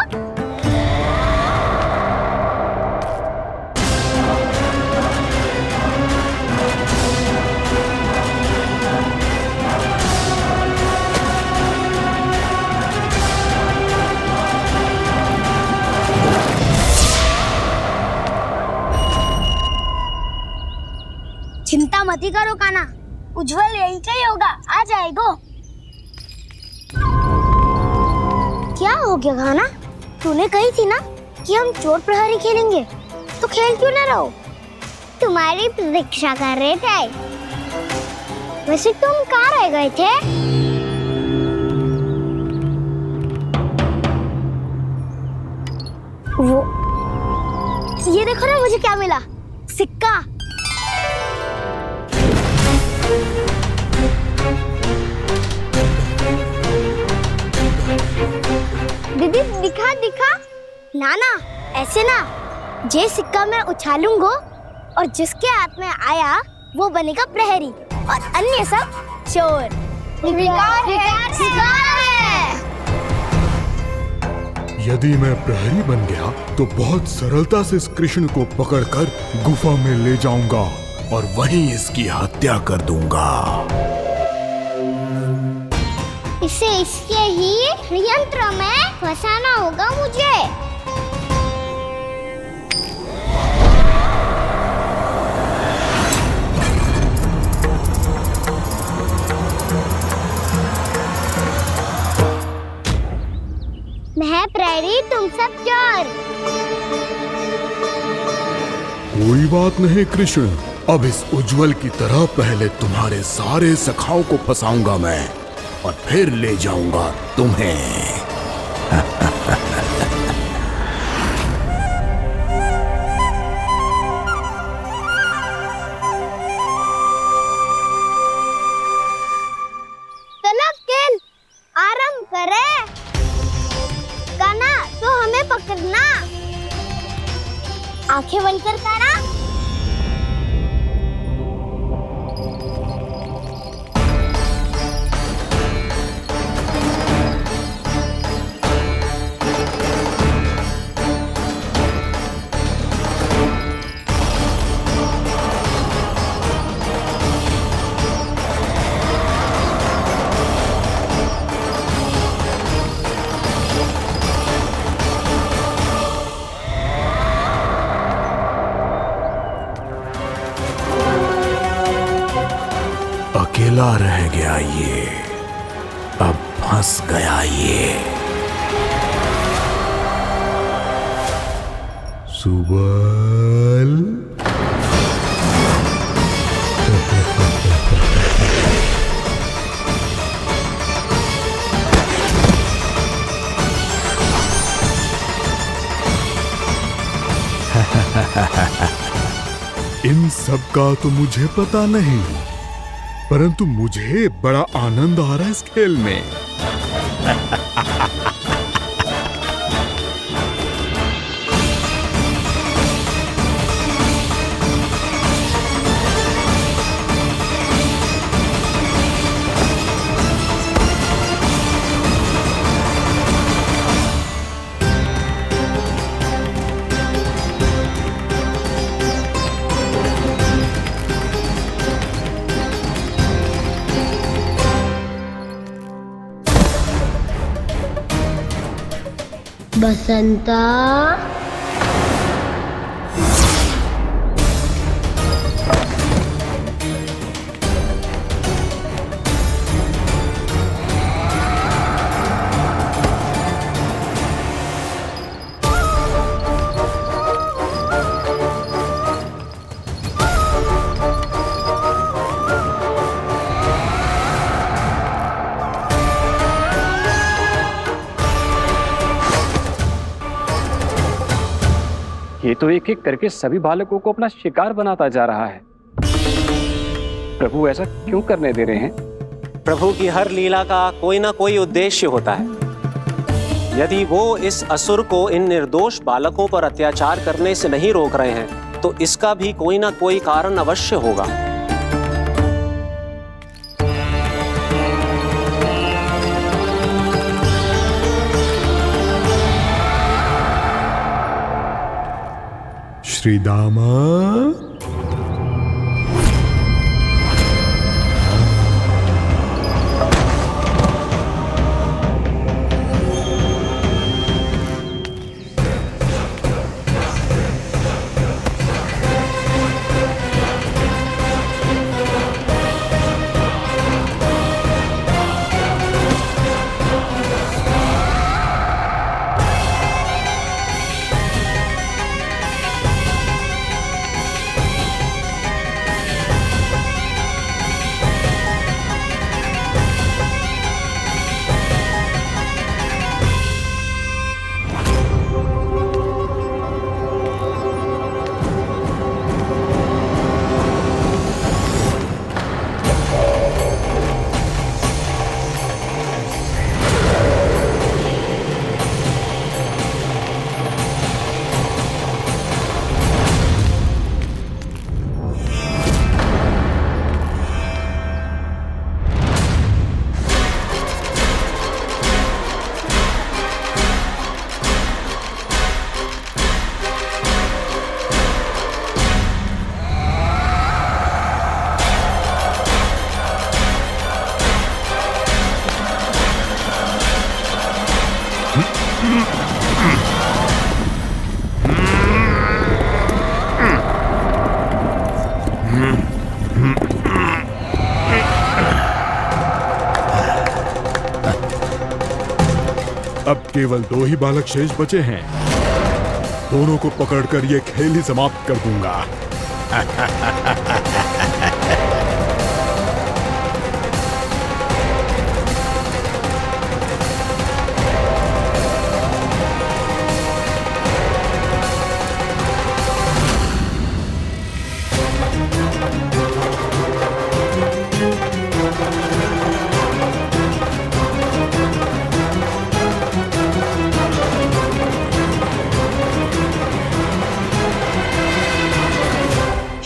मत ही करो काना, उज्जवल यही का ही होगा, आ जाएगो। क्या हो गया काना? तूने कही थी ना कि हम चोर प्रहरी खेलेंगे, तो खेल क्यों ना रहो? तुम्हारी प्रतीक्षा कर रहे थे। वैसे तुम कहाँ रह गए थे? वो ये देखो ना, मुझे क्या मिला, सिक्का। दीदी दिखा दिखा। ना ना, ऐसे ना, ये सिक्का मैं उछालूंगा और जिसके हाथ में आया वो बनेगा प्रहरी और अन्य सब चोर। शिकार है। यदि मैं प्रहरी बन गया तो बहुत सरलता से इस कृष्ण को पकड़कर गुफा में ले जाऊंगा और वहीं इसकी हत्या कर दूंगा। इसे इसके ही यंत्र में फंसाना होगा मुझे। मैं प्रहरी, तुम सब चोर। कोई बात नहीं कृष्ण, अब इस उज्जवल की तरह पहले तुम्हारे सारे सखाओं को फंसाऊंगा मैं और फिर ले जाऊंगा तुम्हें। चलो खेल आरंभ करें। काना तो हमें पकड़ना, आंखें बंद कर काना। अकेला रह गया ये, अब फंस गया ये। सुबल इन सब का तो मुझे पता नहीं, परंतु मुझे बड़ा आनंद आ रहा है इस खेल में। बसंता, ये तो एक एक करके सभी बालकों को अपना शिकार बनाता जा रहा है। प्रभु ऐसा क्यों करने दे रहे हैं? प्रभु की हर लीला का कोई ना कोई उद्देश्य होता है। यदि वो इस असुर को इन निर्दोष बालकों पर अत्याचार करने से नहीं रोक रहे हैं, तो इसका भी कोई ना कोई कारण अवश्य होगा। श्री दामा, केवल 2 ही बालक शेष बचे हैं। दोनों को पकड़कर ये खेल ही समाप्त कर दूंगा।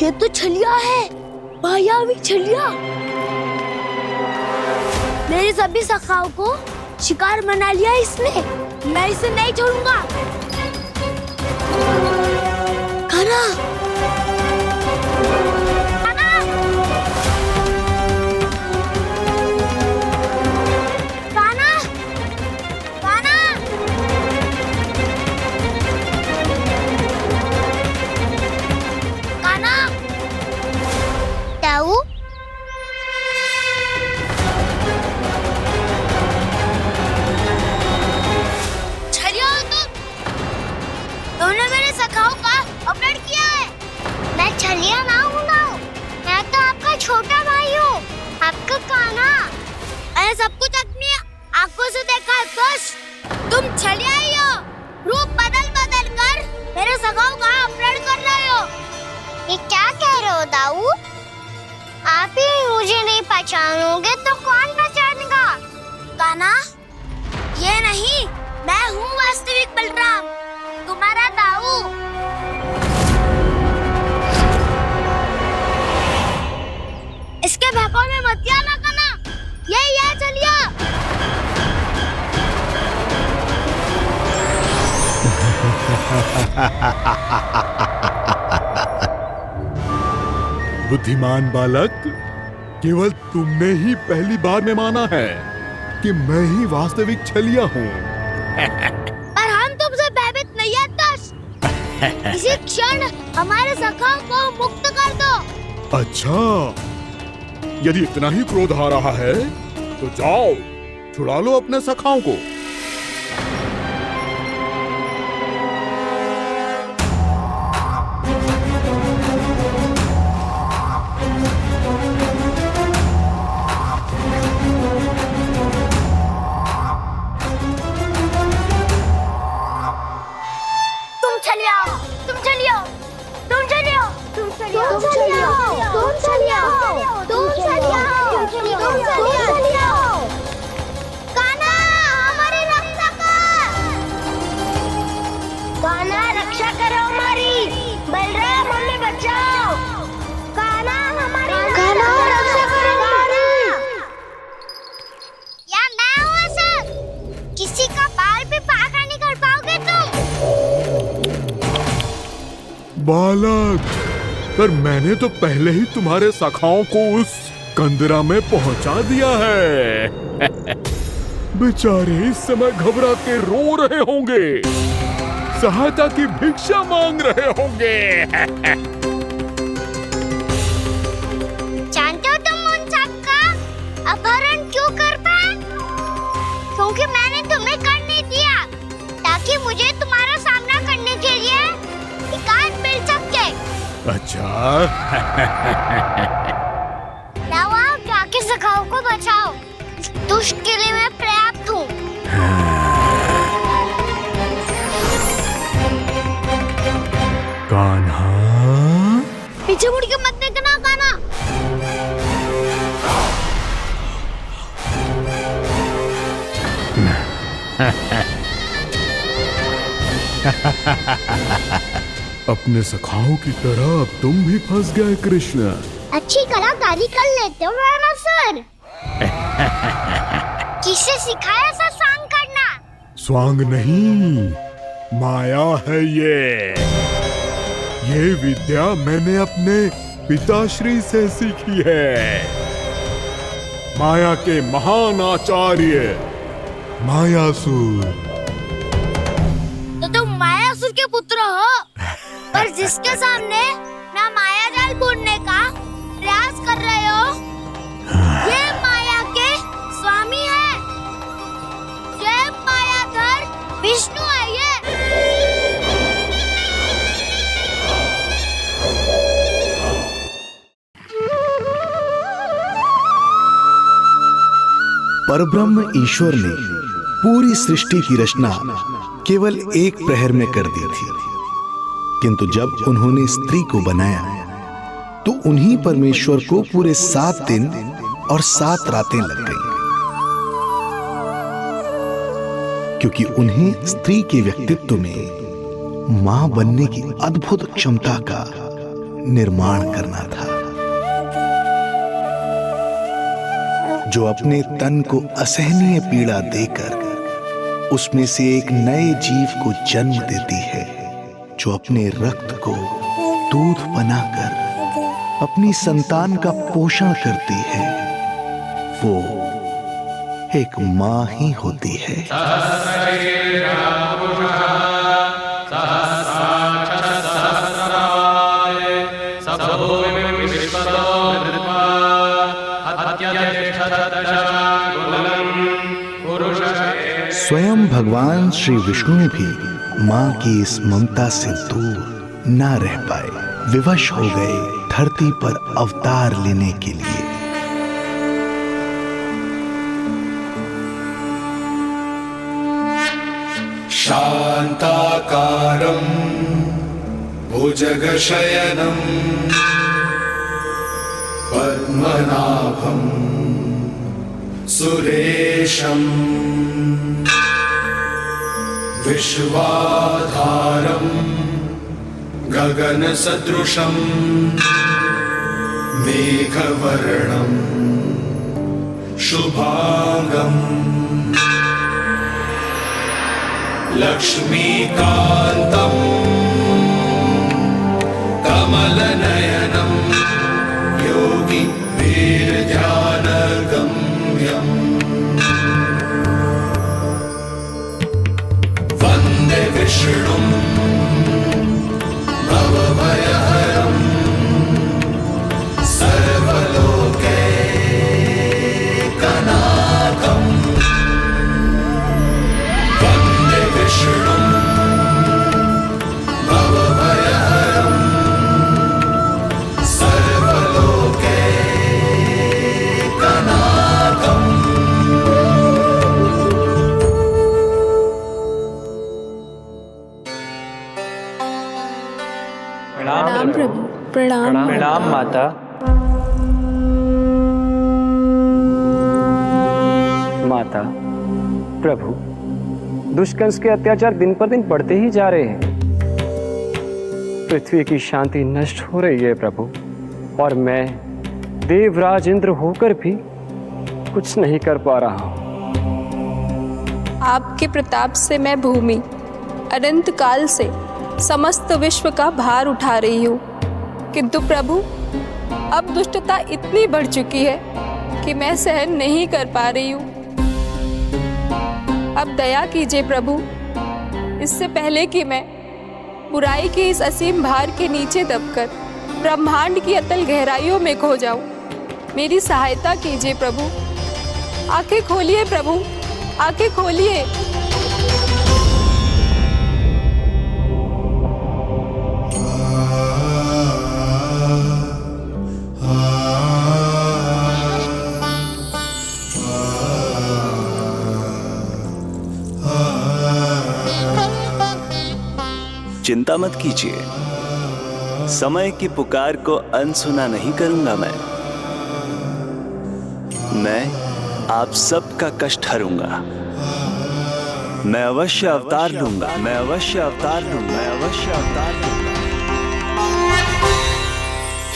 ये तो छलिया है, मायावी छलिया। मेरे सभी सखाओं को शिकार बना लिया इसने। मैं इसे नहीं छोड़ूंगा। कान्हा, कान्हा, कान्हा, कान्हा, ताऊ, छलिया हो तुमने मेरे सखाओं का अपहरण किया है। मैं छलिया ना हूँ ना, मैं तो आपका छोटा भाई हूँ, आपका कान्हा। मैंने सब कुछ अपनी आंखों से देखा है। बस तुम छलिया ही हो, रूप बदल बदल कर मेरे सखाओं का अपहरण कर रहे हो। ये क्या कह रहे हो दाऊ? आप ही मुझे नहीं पहचानोगे तो कौन पहचानेगा? कान्हा, ये नहीं, मैं हूँ वास्तविक बलराम, तुम्हारा दाऊ। इसके बहकावे में मत आना कान्हा, ये चलिए। बुद्धिमान बालक, केवल तुमने ही पहली बार में माना है कि मैं ही वास्तविक छलिया हूँ। पर हम तुमसे भयभीत नहीं है दस। इसी क्षण हमारे सखाओं को मुक्त कर दो। अच्छा, यदि इतना ही क्रोध आ रहा है तो जाओ, छुड़ा लो अपने सखाओं को। बालक, पर मैंने तो पहले ही तुम्हारे सखाओं को उस कंदरा में पहुंचा दिया है। बेचारे इस समय घबरा के रो रहे होंगे, सहायता की भिक्षा मांग रहे होंगे। जानते हो तुम उन सबका अपहरण क्यों कर पाए? क्योंकि मैंने तुम्हें कर नहीं दिया, ताकि मुझे तुम्हारा सामना करने के लिए एकांत मिल सके। अच्छा। लाओ, आप जाके सखाओं को बचाओ। इस दुष्ट के लिए मैं पर्याप्त हूँ। कान्हा, पीछे मुड़ के मत देखना कान्हा। अपने सखाओं की तरह अब तुम भी फंस गए कृष्ण। अच्छी कलाकारी कर लेते हो सर। किसे सिखाया ऐसा स्वांग करना? स्वांग नहीं, माया है ये विद्या मैंने अपने पिताश्री से सीखी है। माया के महान आचार्य मायासुर। तो तुम मायासुर के पुत्र हो, पर जिसके सामने ना माया जाल बुनने का प्रयास कर रहे हो, ये माया के स्वामी है। जय मायाधर परब्रह्म ईश्वर ने पूरी सृष्टि की रचना केवल एक प्रहर में कर दी थी, किंतु जब उन्होंने स्त्री को बनाया तो उन्हीं परमेश्वर को पूरे 7 दिन और 7 रातें लग गईं, क्योंकि उन्हें स्त्री के व्यक्तित्व में मां बनने की अद्भुत क्षमता का निर्माण करना था, जो अपने तन को असहनीय पीड़ा देकर उसमें से एक नए जीव को जन्म देती है, जो अपने रक्त को दूध बनाकर अपनी संतान का पोषण करती है, वो एक मां ही होती है। स्वयं भगवान श्री विष्णु भी मां की इस ममता से दूर ना रह पाए, विवश हो गए धरती पर अवतार लेने के लिए। शांताकारं भुजगशयनं पद्मनाभं सुरेशं विश्वाधारं गगनसदृशं मेघवर्णं शुभांगं लक्ष्मीकान्तं कमलनयनं योगी वीरध्यानगम्यम् वन्दे विष्णुं भवभयहरं सर्वलोकैकनाथम् वन्दे विष्णुं भवभयहरं सर्वलोकैकनाथम्। प्रणाम प्रभु। प्रणाम प्रणाम माता। माता, प्रभु, दुष्कंस के अत्याचार दिन पर दिन बढ़ते ही जा रहे हैं। पृथ्वी की शांति नष्ट हो रही है प्रभु, और मैं देवराज इंद्र होकर भी कुछ नहीं कर पा रहा हूँ। आपके प्रताप से मैं भूमि अनंत काल से समस्त विश्व का भार उठा रही हूँ, किंतु प्रभु अब दुष्टता इतनी बढ़ चुकी है कि मैं सहन नहीं कर पा रही हूँ। अब दया कीजिए प्रभु, इससे पहले कि मैं बुराई के इस असीम भार के नीचे दबकर ब्रह्मांड की अतल गहराइयों में खो जाऊं। मेरी सहायता कीजिए प्रभु। आंखें खोलिए प्रभु, आंखें खोलिए। चिंता मत कीजिए, समय की पुकार को अनसुना नहीं करूंगा। मैं आप सबका कष्ट हरूंगा। मैं अवश्य अवतार लूंगा, मैं अवश्य अवतार लूंगा, मैं अवश्य अवतार लूंगा।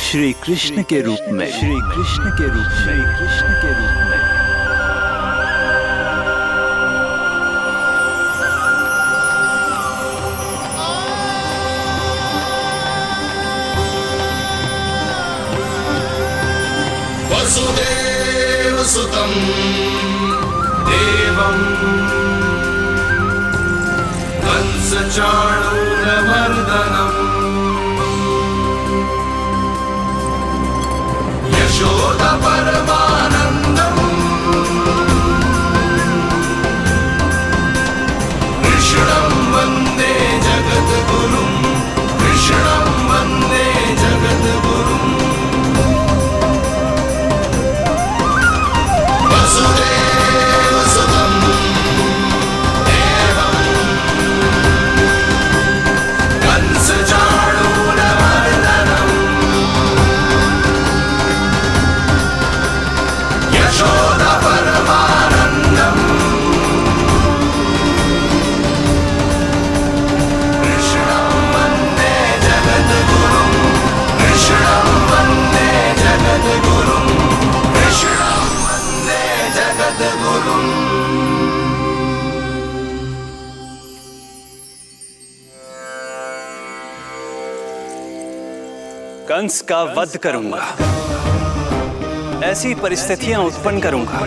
श्री कृष्ण के रूप में, श्री कृष्ण के रूप में, श्री कृष्ण के रूप में। वसुदेव सुतं देवं कंसचाणूरमर्दनम् यशोदा परमानन्दम् कृष्णं वन्दे जगद्गुरुं, कृष्णं वन्दे जगद्गुरुम्। वसुदेव कंस का वध करूंगा, ऐसी परिस्थितियां उत्पन्न करूंगा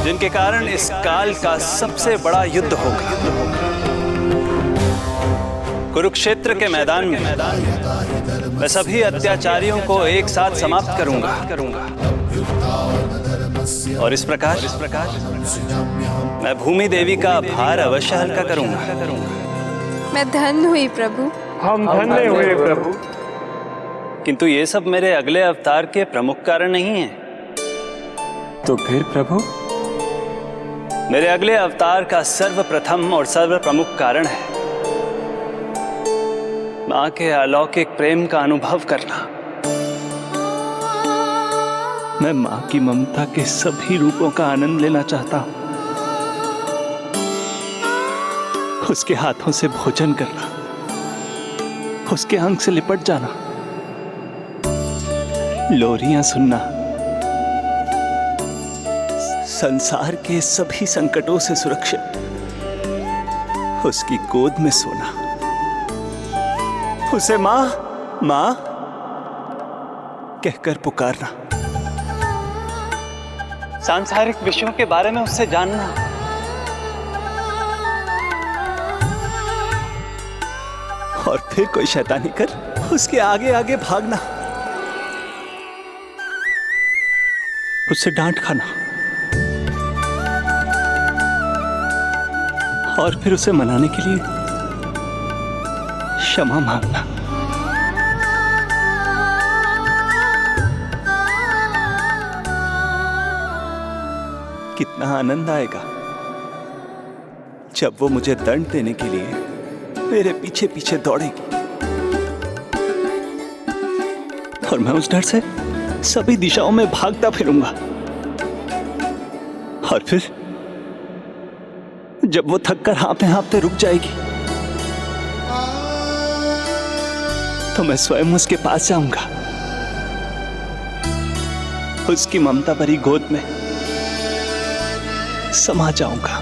जिनके कारण इस काल का सबसे बड़ा युद्ध होगा। कुरुक्षेत्र के मैदान में मैं सभी अत्याचारियों को एक साथ समाप्त करूंगा और इस प्रकार मैं भूमि देवी का भार अवश्य हल्का करूंगा। मैं धन्य हुई प्रभु। हम धन्य हुए प्रभु। किंतु ये सब मेरे अगले अवतार के प्रमुख कारण नहीं है। तो फिर प्रभु? मेरे अगले अवतार का सर्वप्रथम और सर्व प्रमुख कारण है मां के अलौकिक प्रेम का अनुभव करना। मैं मां की ममता के सभी रूपों का आनंद लेना चाहता हूं। उसके हाथों से भोजन करना, उसके अंग से लिपट जाना, लोरियां सुनना, संसार के सभी संकटों से सुरक्षित उसकी गोद में सोना, उसे मां मां कहकर पुकारना, सांसारिक विषयों के बारे में उससे जानना, और फिर कोई शैतानी कर उसके आगे आगे भागना, उससे डांट खाना और फिर उसे मनाने के लिए क्षमा मांगना। कितना आनंद आएगा जब वो मुझे दंड देने के लिए मेरे पीछे पीछे दौड़ेगी और मैं उस डर से सभी दिशाओं में भागता फिरूंगा। और फिर जब वो थककर हाँफते हाँफते रुक जाएगी तो मैं स्वयं उसके पास जाऊंगा, उसकी ममता भरी गोद में समा जाऊंगा।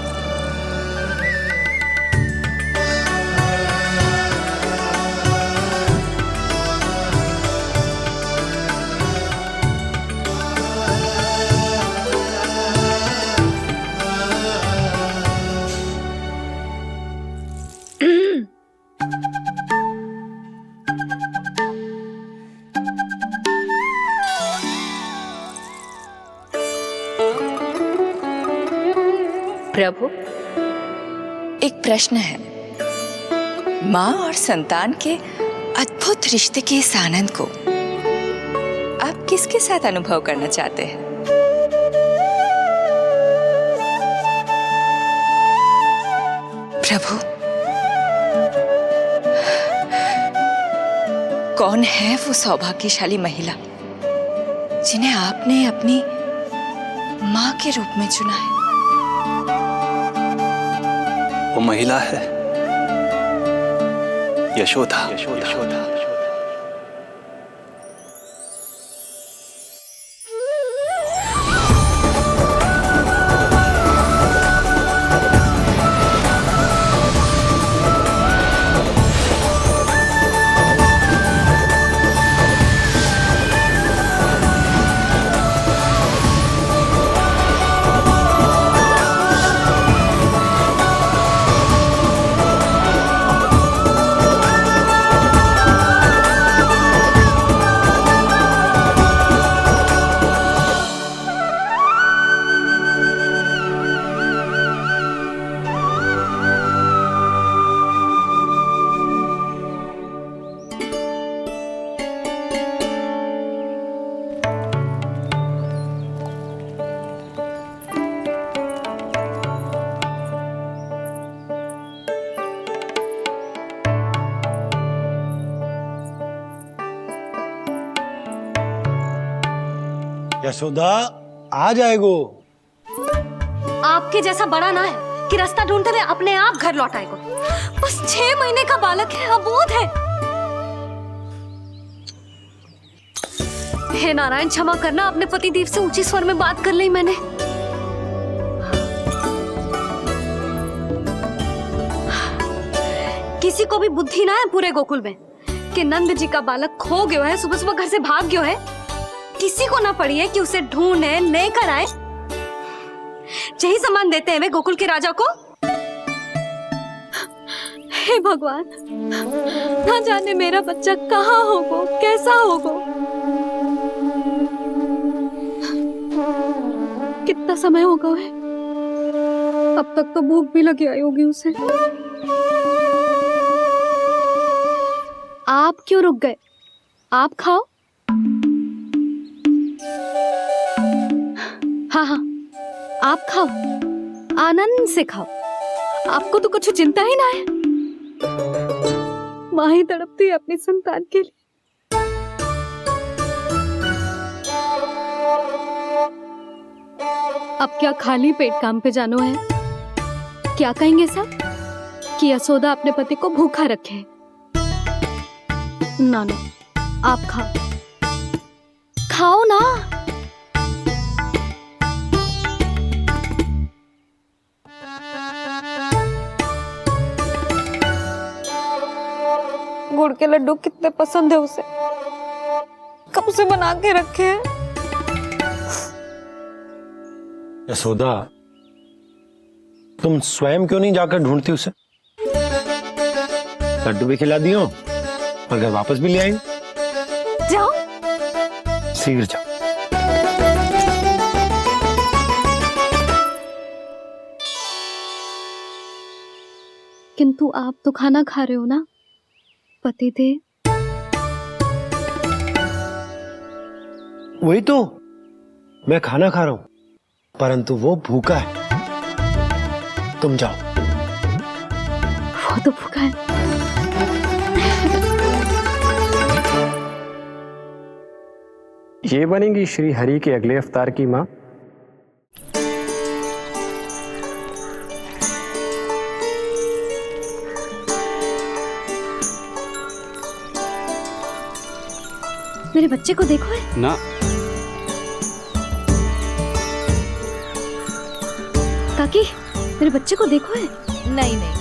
प्रभु, एक प्रश्न है। माँ और संतान के अद्भुत रिश्ते के इस आनंद को आप किसके साथ अनुभव करना चाहते हैं? प्रभु, कौन है वो सौभाग्यशाली महिला जिन्हें आपने अपनी माँ के रूप में चुना है? वो महिला है यशोदा। यशोदा आ जाएगो। आपके जैसा बड़ा ना है कि रास्ता ढूंढते हुए अपने आप घर लौट आएगो। बस 6 महीने का बालक है, अबोध है। हे नारायण, क्षमा करना, अपने पति देव से ऊंची स्वर में बात कर ली मैंने। किसी को भी बुद्धि ना है पूरे गोकुल में कि नंद जी का बालक खो गयो है, सुबह सुबह घर से भाग गयो है। किसी को ना पड़ी है कि उसे ढूंढे लेकर आए। यही सम्मान देते हैं वे गोकुल के राजा को। हे भगवान, ना जाने मेरा बच्चा कहाँ होगा, कैसा होगा। कितना समय होगा है? अब तक तो भूख भी लगी आई होगी उसे। आप क्यों रुक गए? आप खाओ। हाँ हाँ, आप खाओ, आनंद से खाओ। आपको तो कुछ चिंता ही ना है। माँ ही तड़पती है अपनी संतान के लिए। अब क्या खाली पेट काम पे जानो है? क्या कहेंगे सब कि यशोदा अपने पति को भूखा रखे? ना ना, आप खाओ, खाओ ना। गुड़ के लड्डू कितने पसंद है उसे, कब से बना के रखे हैं। यशोदा, तुम स्वयं क्यों नहीं जाकर ढूंढती उसे? लड्डू भी खिला दियो और घर वापस भी ले आएंगे। जाओ, शीघ्र जाओ। किंतु आप तो खाना खा रहे हो ना पतिदेव? वही तो, मैं खाना खा रहा हूं, परंतु वो भूखा है। तुम जाओ। वो तो भूखा है। ये बनेगी श्री हरि के अगले अवतार की माँ। मेरे बच्चे को देखो है ना। काकी, मेरे बच्चे को देखो है। नहीं नहीं,